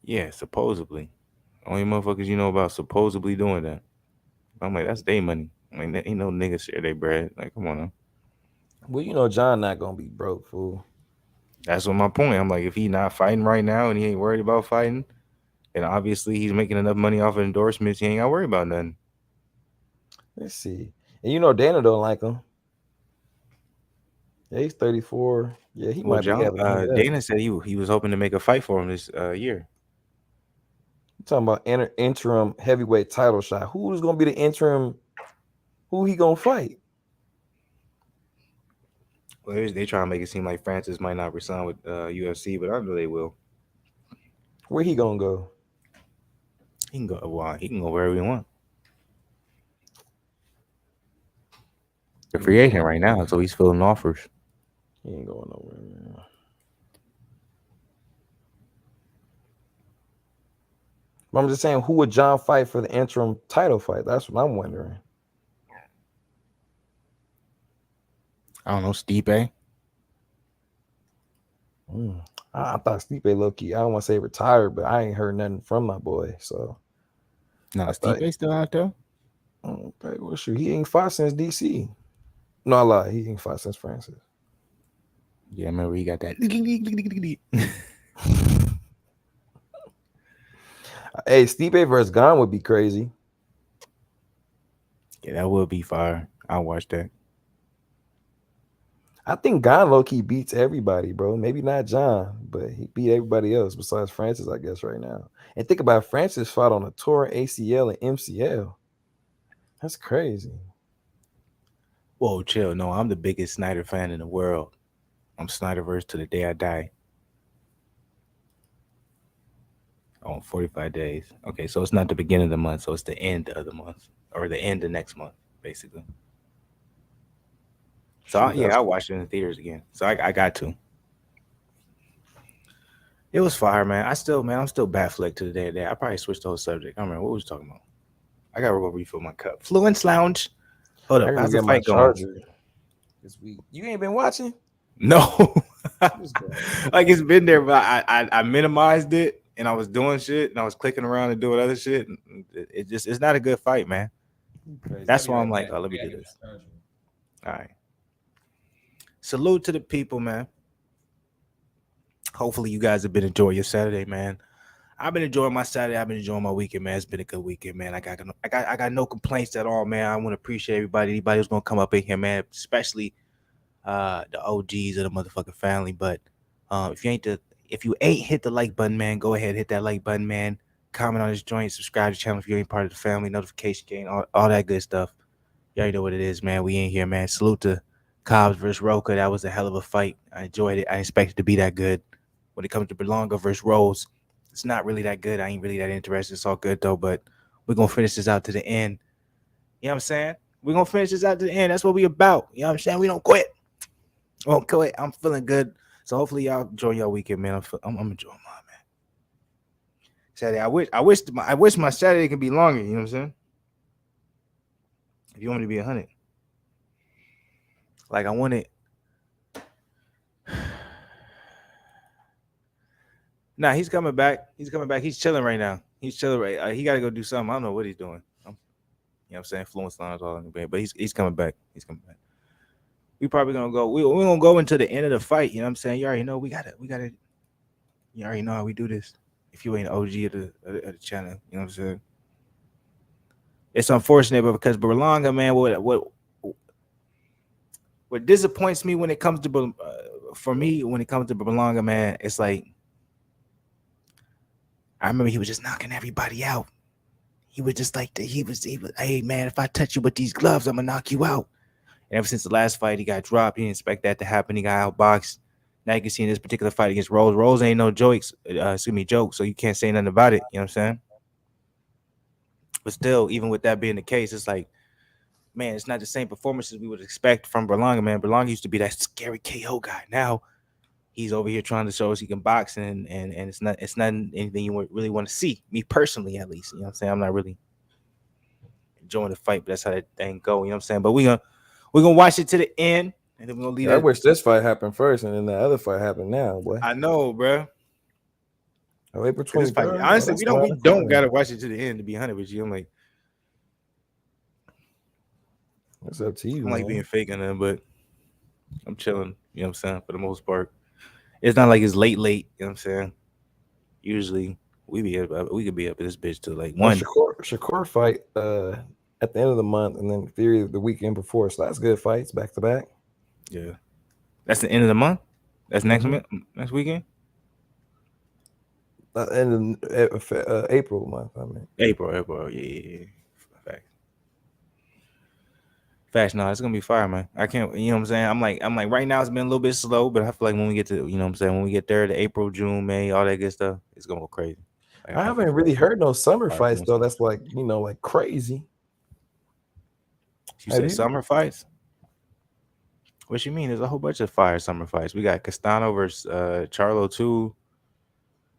Yeah, supposedly. Only motherfuckers you know about supposedly doing that. I'm like, that's their money. I mean, there ain't no niggas share their bread. Like, come on now. Well, you know, John not gonna be broke, fool. That's what my point. I'm like, if he not fighting right now and he ain't worried about fighting, then obviously he's making enough money off of endorsements. He ain't got to worry about nothing. Let's see. And you know, Dana don't like him. Yeah, he's 34. Yeah, he Well, might be John, able to hang it up. Dana said he was hoping to make a fight for him this year. I'm talking about interim heavyweight title shot. Who's gonna be the interim? Who he gonna fight? Well, they trying to make it seem like Francis might not resign with UFC, but I know they will. Where he gonna go? He can go. Well, he can go wherever he want. The free agent right now, so he's filling offers. He ain't going nowhere, man. But I'm just saying, who would John fight for the interim title fight? That's what I'm wondering. I don't know, Stipe. I thought Stipe low key. I don't want to say retired, but I ain't heard nothing from my boy. So No, I thought, Stipe still out there. okay, well, shoot, he ain't fought since DC. No, I lie. He ain't fought since Francis. Yeah, I remember he got that. Hey, Stipe versus Gon would be crazy. Yeah, that would be fire. I'll watch that. I think Gon low key beats everybody, bro. Maybe not John, but he beat everybody else besides Francis, I guess, right now. And think about it, Francis fought on a torn ACL and MCL. That's crazy. Whoa, chill. No, I'm the biggest Snyder fan in the world. I'm Snyderverse to the day I die. On 45 days. Okay, so it's not the beginning of the month, so it's the end of the month or the end of next month, basically. So Shoot, yeah, I watched it in the theaters again. So I got to. It was fire, man. I'm still Batfleck to the day of day. I probably switched the whole subject. I don't remember what was talking about. I gotta go refill my cup. Fluence Lounge. Hold I up, gotta how's the get my fight going? charger this week. You ain't been watching? No. This guy. Like it's been there, but I minimized it and I was doing shit and I was clicking around and doing other shit. And it's not a good fight, man. Crazy. I'll That's be why right I'm like, back. oh, let I me gotta do get this. my charger. All right. Salute to the people, man. Hopefully you guys have been enjoying your Saturday, man. I've been enjoying my Saturday. I've been enjoying my weekend, man. It's been a good weekend, man. I got no complaints at all, man. I want to appreciate anybody who's gonna come up in here, man. Especially the OGs of the motherfucking family. But if you ain't hit the like button, man, go ahead, hit that like button, man. Comment on this joint, subscribe to the channel if you ain't part of the family, notification gain, all that good stuff. You already know what it is, man. We in here, man. Salute to Cobbs versus Rocha. That was a hell of a fight. I enjoyed it. I expected it to be that good. When it comes to Berlanga versus Rose, it's not really that good. I ain't really that interested. It's all good though, but we're gonna finish this out to the end. You know what I'm saying? We're gonna finish this out to the end. That's what we about. You know what I'm saying? We don't quit. We don't quit. I'm feeling good. So hopefully y'all enjoy your weekend, man. I'm enjoying mine, man. Saturday. I wish my Saturday could be longer. You know what I'm saying? If you want me to be 100, like I want it. Nah, he's coming back. He's coming back. He's chilling right now. He's chilling right. He got to go do something. I don't know what he's doing. You know what I'm saying? Fluence lines all in the bed, but he's coming back. He's coming back. We probably gonna go. We gonna go into the end of the fight. You know what I'm saying? You already know we gotta. You already know how we do this. If you ain't OG of the channel, you know what I'm saying? It's unfortunate, but because Berlanga, man, what disappoints me when it comes to for me when it comes to Berlanga, man, it's like I remember he was just knocking everybody out. He was just like he was, hey man, if I touch you with these gloves, I'm gonna knock you out. And ever since the last fight, he got dropped. He didn't expect that to happen. He got outboxed. Now you can see in this particular fight against Rose. Rose ain't no joke, so you can't say nothing about it. You know what I'm saying? But still, even with that being the case, it's like, man, it's not the same performances we would expect from Berlanga, man. Berlanga used to be that scary KO guy. Now he's over here trying to show us he can box, and it's not anything you really want to see. Me personally, at least, you know what I'm saying. I'm not really enjoying the fight, but that's how that thing go. You know what I'm saying. But we're gonna watch it to the end, and then we're gonna leave Yeah, I it. wish this fight happened first, and then the other fight happened now, boy. I know, bro. Oh, April This fight, 23rd. Oh, honestly, that's we a don't lot we of don't time. gotta watch it to the end. To be honest with you, I'm like It's up to you, I'm like man. being fake on them, but I'm chilling. You know what I'm saying, for the most part. It's not like it's late. You know what I'm saying. Usually we could be up in this bitch till like Oh, 1. Shakur fight at the end of the month, and then Fury the weekend before. So that's good fights back to back. Yeah, that's the end of the month. That's Mm-hmm. next weekend. And April month. I mean, April. Yeah. Facts. Facts. No, it's gonna be fire, man. I can't. You know what I'm saying. I'm like right now it's been a little bit slow, but I feel like when we get to, you know what I'm saying, when we get there to April, June, May, all that good stuff, it's gonna go crazy. Like, I I can haven't feel really it. heard no summer Fire fights doing though. stuff. That's like like crazy. You Have said you? summer fights? What you mean? There's a whole bunch of fire summer fights. We got Castano versus Charlo 2,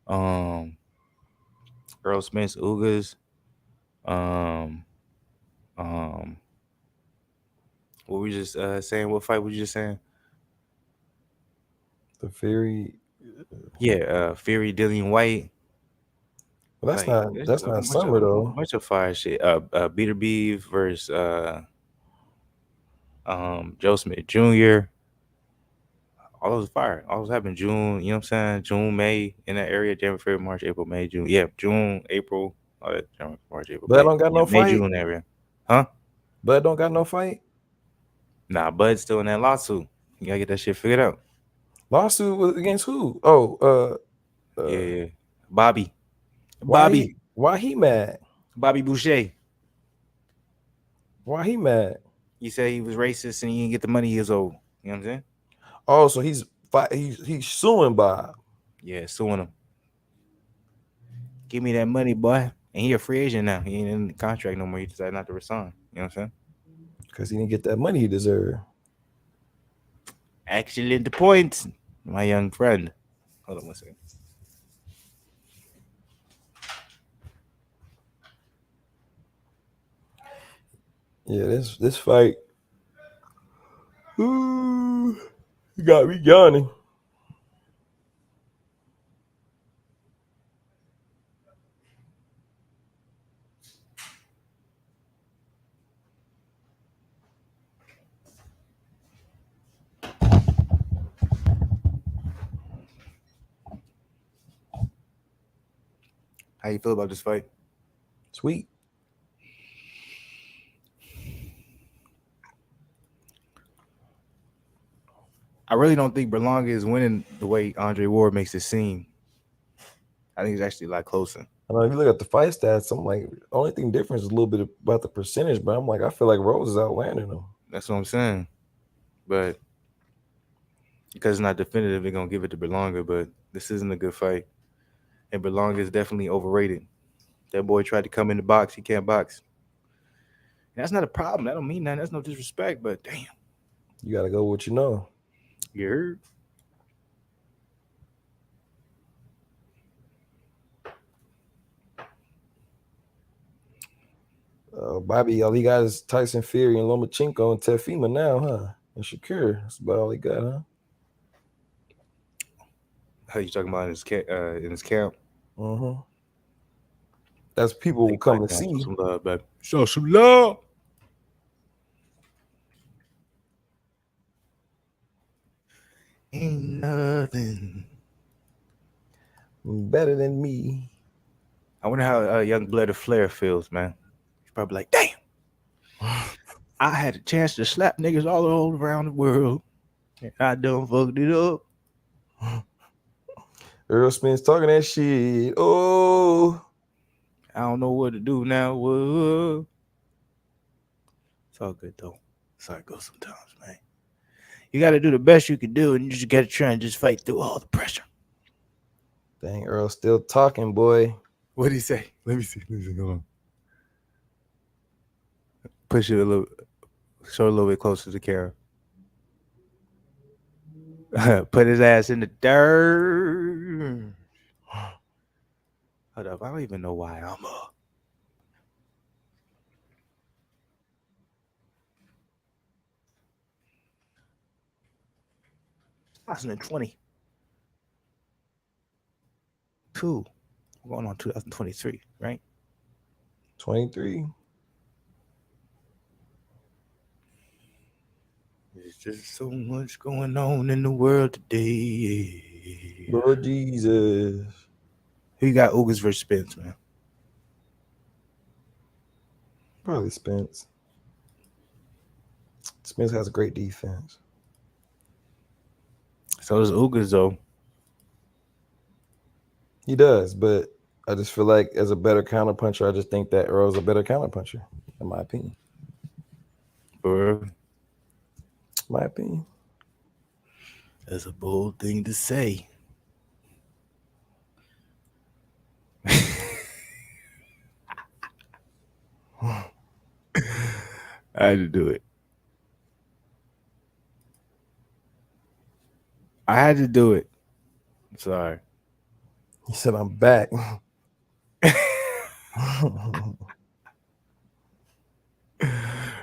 um, Earl Spence Ugas, um, um, what we just saying? What fight were you just saying? The Fury. Yeah, Fury, Dillian White. Well, Like there's just that's a not summer whole though. bunch of fire shit. Beater Beef versus Joe Smith Jr. All those fire. All those happened June. You know what I'm saying? June, May in that area. January, February, March, April, May, June. Yeah, June, April. All that January, March, April, Bud May. don't got Yeah, no May, fight. June area. Huh? Bud don't got no fight. Nah, Bud's still in that lawsuit. You gotta get that shit figured out. Lawsuit was against who? Oh, Yeah, uh, yeah. Bobby. Bobby. why he mad? Bobby Boucher. Why he mad? He said he was racist and he didn't get the money he was owed. You know what I'm saying? Oh, so he's suing Bob. Yeah, suing him. Give me that money, boy. And he a free agent now. He ain't in the contract no more. He decided not to resign. You know what I'm saying? Because he didn't get that money he deserved. Excellent point, my young friend. Hold on one second. Yeah, this fight ooh, got me yawning. How you feel about this fight? Sweet. I really don't think Berlanga is winning the way Andre Ward makes it seem. I think it's actually a lot closer. I know if you look at the fight stats, I'm like, only thing different is a little bit about the percentage, but I'm like, I feel like Rose is outlanding him. That's what I'm saying. But because it's not definitive, they're gonna give it to Berlanga. But this isn't a good fight, and Berlanga is definitely overrated. That boy tried to come in the box, he can't box. And that's not a problem. That don't mean nothing. That's no disrespect. But damn, You got to go with what you know. you heard? Bobby, all he got is Tyson Fury and Lomachenko and Tefima now, huh? And Shakur. That's about all he got, huh? How you talking about in his camp? Mm-hmm. That's people will come to see. Show some love, baby. Show some love. Ain't nothing better than me. I wonder how young Blair Flair feels, man. He's probably like, damn. I had a chance to slap niggas all around the world. And I done fucked it up. Earl Spence talking that shit. Oh. I don't know what to do now. Whoa. It's all good, though. That's how it goes sometimes, man. You got to do the best you can do, and you just got to try and just fight through all the pressure. Dang, Earl still talking, boy. What did he say? Let me see. Hold on. Push it a little, show it a little bit closer to the camera. Put his ass in the dirt. Hold up, I don't even know why I'm up. $2022. We're going on 2023, right? 23. There's just so much going on in the world today. Lord Jesus. Who you got? Ugas versus Spence, man. Probably Spence. Spence has a great defense. So does Ugas, though. He does, but I just feel like as a better counterpuncher, I just think that Earl's a better counterpuncher, in my opinion. My opinion. That's a bold thing to say. I had to do it. I had to do it. I'm sorry. He said, I'm back.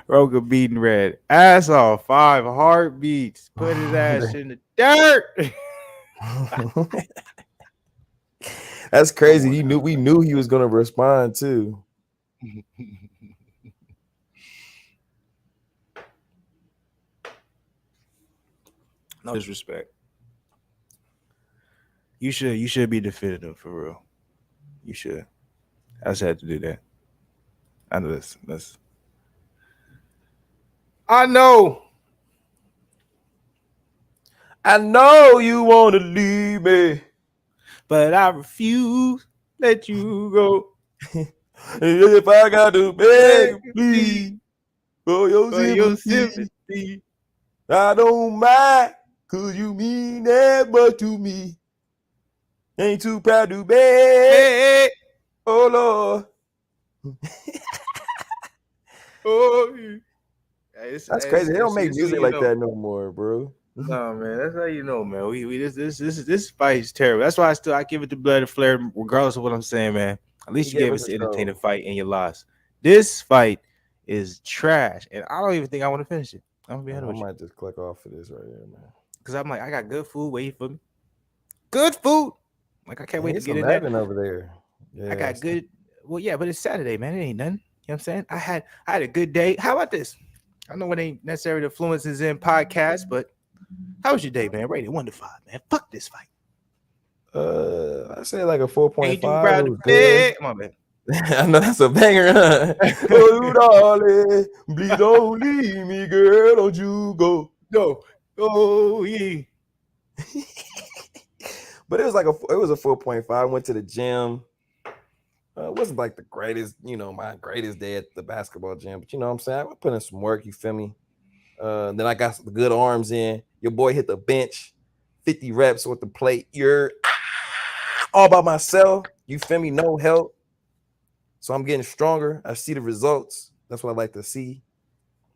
Rocha beating red. Ass off. 5 heartbeats. Put his ass in the dirt. That's crazy. We knew he was gonna respond too. No disrespect. You should be definitive for real. You should. I just had to do that. I know this. I know you want to leave me, but I refuse. Let you go. If I got to beg, please, for your sympathy, I don't mind, 'cause you mean that much to me. Ain't too proud to beg. Hey. Oh, Lord. Oh, that's crazy. They don't make music like that no more, bro. No, man, that's how you know, man. This fight is terrible. That's why I give it to Blair Flair, regardless of what I'm saying, man. At least you gave us an entertaining fight and you lost. This fight is trash, and I don't even think I want to finish it. I'm gonna be honest with you. I might just click off of this right here, man. Because I'm like, I got good food waiting for me. Good food. Like I can't wait to get in there. Over there. Yeah, I got good. Well, yeah, but it's Saturday, man. It ain't nothing. You know what I'm saying? I had a good day. How about this? I know it ain't necessarily the Fluence is in podcast, but how was your day, man? Rated 1 to 5, man. Fuck this fight. I say like a Ain't too 4.5. It proud to was good. play. My bad. I know that's a banger, huh? Oh, darling, please don't leave me, girl. Don't you go. No. Oh yeah. But it was a 4.5. I went to the gym. It wasn't like the greatest, my greatest day at the basketball gym. But you know what I'm saying? I put in some work, you feel me? Then I got some good arms in. Your boy hit the bench, 50 reps with the plate. You're all by myself. You feel me? No help. So I'm getting stronger. I see the results. That's what I like to see.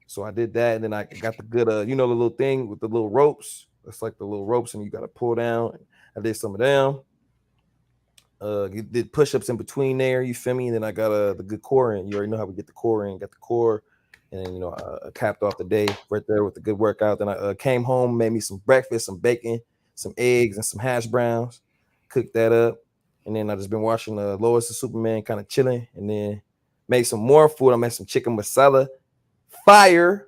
So I did that, and then I got the good, the little thing with the little ropes. It's like the little ropes, and you got to pull down. I did some of them. Did push-ups in between there. You feel me? And then I got the good core in. You already know how we get the core in. Got the core, and then I capped off the day right there with the good workout. Then I came home, made me some breakfast, some bacon, some eggs, and some hash browns. Cooked that up, and then I just been watching Lois and Superman, kind of chilling, and then made some more food. I made some chicken masala, fire.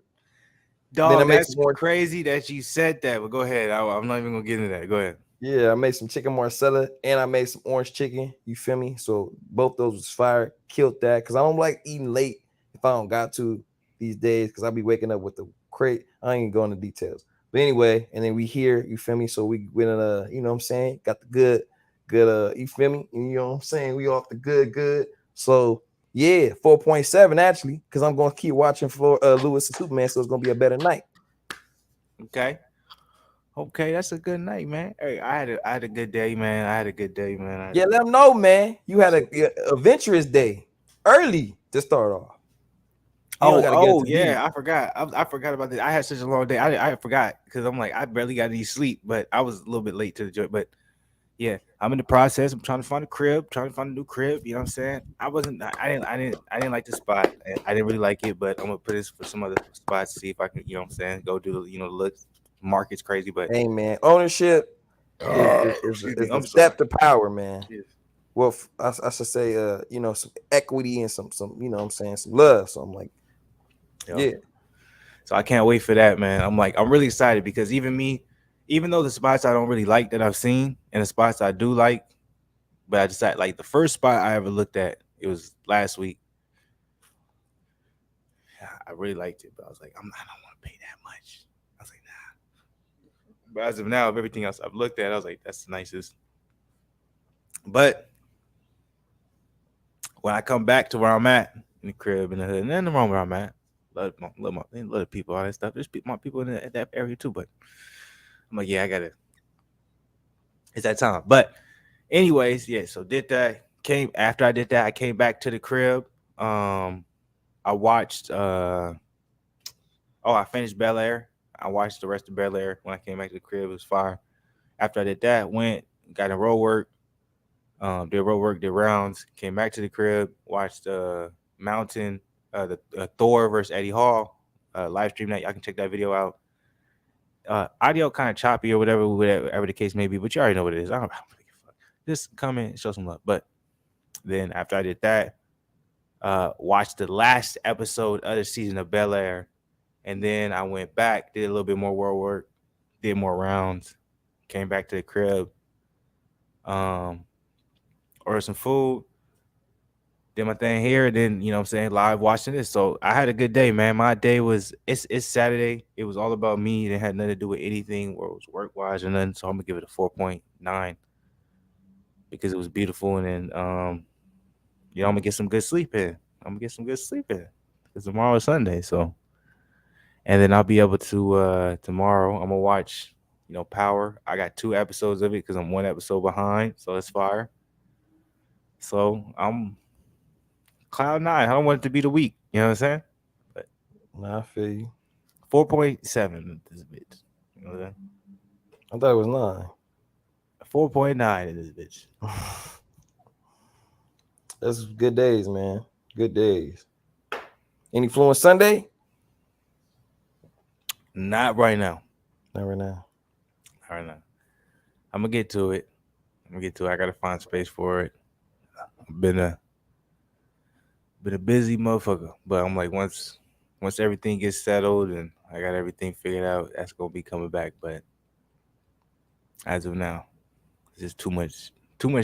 Then I Dog, made some that's more. crazy that you said that. But go ahead. I'm not even gonna get into that. Go ahead. Yeah, I made some chicken marsala and I made some orange chicken. You feel me? So both those was fire. Killed that because I don't like eating late if I don't got to these days because I'll be waking up with the crate. I ain't going into details. But anyway, and then we here, you feel me? So we went you know what I'm saying? Got the good, you feel me? You know what I'm saying? We off the good. So yeah, 4.7 actually, because I'm gonna keep watching for Lewis and Superman, so it's gonna be a better night. Okay. Okay, that's a good night, man. Hey, I had a good day, man. I had a good day, man. Yeah, let them know, man. You had a adventurous day early to start off. You don't got to get Oh into yeah, deep. I forgot. I forgot about this. I had such a long day. I forgot because I'm like I barely got any sleep, but I was a little bit late to the joint. But yeah, I'm in the process. I'm trying to find a crib, trying to find a new crib. You know what I'm saying? I didn't like the spot. I didn't really like it, but I'm gonna put this for some other spots to see if I can. You know what I'm saying? Go do the look. Market's crazy, but Hey, man, ownership is excuse me. is the I'm sorry. step to power, man. Yes. Well, I should say, some equity and some, you know what I'm saying, some love. So I'm like, Yeah. yeah, So I can't wait for that, man. I'm really excited because even me, even though the spots I don't really like that I've seen and the spots I do like, but I decided like the first spot I ever looked at, it was last week. I really liked it, but I was like, I don't want to pay that much. I was like, nah. But as of now, of everything else I've looked at, I was like, that's the nicest. But when I come back to where I'm at in the crib in the hood, and then the room where I'm at, love the people, all that stuff. There's my people in that area too, but I'm like, yeah, I gotta. It's that time. But anyways, yeah. So did that. Came after I did that. I came back to the crib. I watched. I finished Bel Air. I watched the rest of Bel Air when I came back to the crib. It was fire. After I did that, went got in road work. Did road work, did rounds. Came back to the crib. Watched Mountain, the Thor versus Eddie Hall live stream that. I can check that video out. Audio kind of choppy or whatever the case may be, but you already know what it is. I don't really give a fuck. Just come in and show some love. But then after I did that, watched the last episode of the season of Bel Air, and then I went back, did a little bit more world work, did more rounds, came back to the crib, um, ordered some food, did my thing here, then you know what I'm saying, live watching this. So I had a good day, man. My day was it's Saturday. It was all about me. It had nothing to do with anything or it was work wise or nothing. So I'm gonna give it a 4.9 because it was beautiful. And then I'm gonna get some good sleep in. I'm gonna get some good sleep in. Because tomorrow is Sunday, so and then I'll be able to tomorrow I'm gonna watch, Power. I got 2 episodes of it because I'm 1 episode behind, so it's fire. So I'm cloud 9. I don't want it to be the week. You know what I'm saying? But nah, I feel you. 4.7 this bitch. You know what I'm saying? I thought it was 9. 4.9 in this bitch. That's good days, man. Good days. Any Fluence Sunday? Not right now. Not right now. Not right now. I'm gonna get to it. I gotta find space for it. I've been a busy motherfucker, but I'm like once everything gets settled and I got everything figured out, that's gonna be coming back. But as of now, It's just too much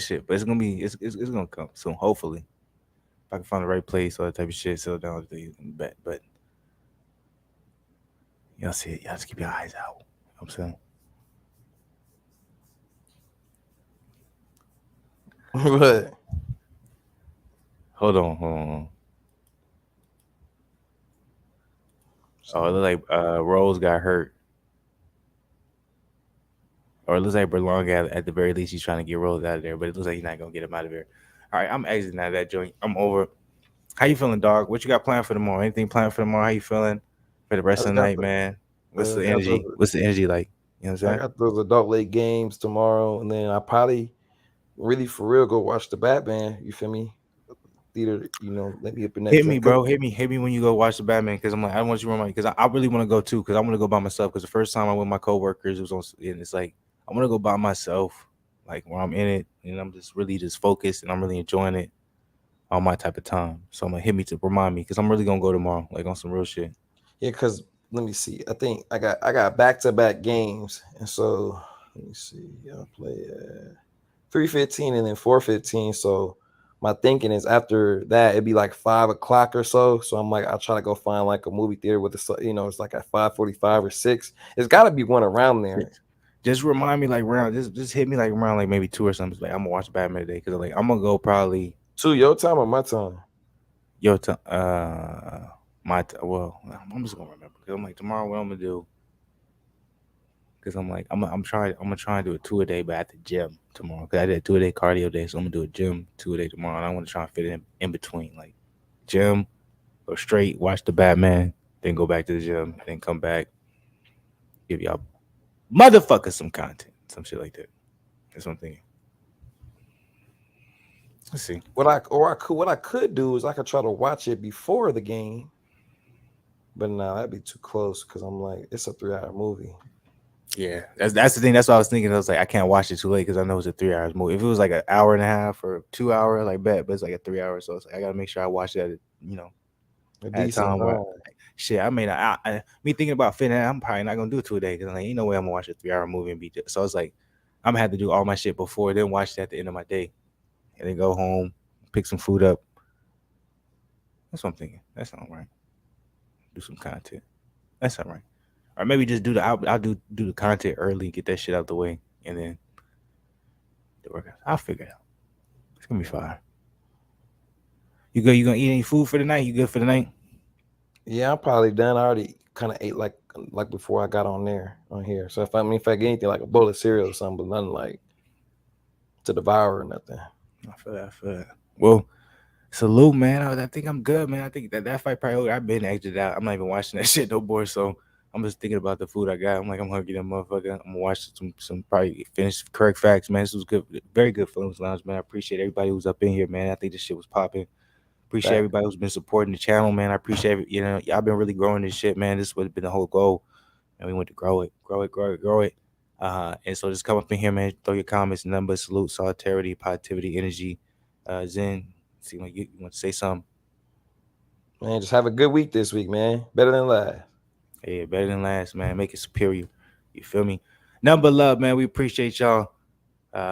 shit. But it's gonna come soon. Hopefully, if I can find the right place, all that type of shit, settle down, bet. But y'all see it. Y'all just keep your eyes out. You know what I'm saying. But Hold on. Oh, it looks like Rose got hurt. Or it looks like Berlanga at the very least he's trying to get Rose out of there, but it looks like he's not gonna get him out of there. All right, I'm exiting out of that joint. I'm over. How you feeling, dog? What you got planned for tomorrow? Anything planned for tomorrow? How you feeling for the I rest of just the got night, man? What's the got energy? those. What's the energy like? You know what I'm I saying? got those adult late games tomorrow, and then I probably really for real go watch the Batman. You feel me? Theater, let me up in that Hit me, joint. 'Cause bro. Hit me when you go watch the Batman because I'm like, I don't want you to remind me because I really want to go too because I want to go by myself because the first time I went with my coworkers it was on and it's like I want to go by myself like where I'm in it and I'm just really just focused and I'm really enjoying it on my type of time. So I'm gonna hit me to remind me because I'm really gonna go tomorrow like on some real shit. yeah, because let me see. I think I got back-to-back games, and so let me see. I'll play 3:15 and then 4:15. So my thinking is after that it'd be like 5 o'clock or so. So I'm like I'll try to go find like a movie theater with it's like at 5:45 or 6. It's got to be one around there. Just remind me like around just hit me like around like maybe two or something. Like I'm gonna watch Batman today because like I'm gonna go probably To your time or my time? yo well I'm just gonna remember because I'm like tomorrow what I'm gonna do because I'm like I'm gonna try and do a 2 a day but at the gym tomorrow because I did a 2 a day cardio day so I'm gonna do a gym 2 a day tomorrow and I want to try and fit it in between like gym go straight watch the Batman then go back to the gym then come back give y'all motherfuckers some content some shit like that. That's what I'm thinking. Let's see. What I could do is I could try to watch it before the game, but no, that'd be too close because I'm like it's a 3-hour movie. Yeah, that's the thing. That's what I was thinking. I was like, I can't watch it too late because I know it's a 3 hours movie. If it was like an hour and a half or 2 hour, like bet, but it's like a 3 hour, so it's like I gotta make sure I watch that. You know, A at a decent time where time. shit. I mean, me thinking about fitting, I'm probably not gonna do it 2 a day because like, ain't no way I'm gonna watch a 3 hour movie and be. So it's like I'm gonna have to do all my shit before, then watch it at the end of my day, and then go home, pick some food up. That's what I'm thinking. That's all right. Do some content. That's all right. Or maybe just I'll do the content early, get that shit out the way, and then the workout. I'll figure it out. It's gonna be fine. You go. You gonna eat any food for the night? You good for the night? Yeah, I'm probably done. I already kind of ate like before I got on here. So if I get anything like a bowl of cereal or something, but nothing like to devour or nothing. I feel that. I feel that. Well, salute, man. I think I'm good, man. I think that fight probably I've been exited out. I'm not even watching that shit no more. So I'm just thinking about the food I got. I'm like, I'm hungry, that motherfucker. I'm gonna watch some probably finish correct facts, man. This was good, very good Fluence Lounge, man. I appreciate everybody who's up in here, man. I think this shit was popping. Appreciate Fact. everybody who's been supporting the channel, man. I appreciate y'all been really growing this shit, man. This would have been the whole goal, and we want to grow it, grow it, grow it, grow it. And so just come up in here, man. Throw your comments, numbers, salute, solidarity, positivity, energy. Zen, seem like you want to say something. Man, just have a good week this week, man. Better than last. Hey, better than last, man. Make it superior. You feel me? Number love, man. We appreciate y'all.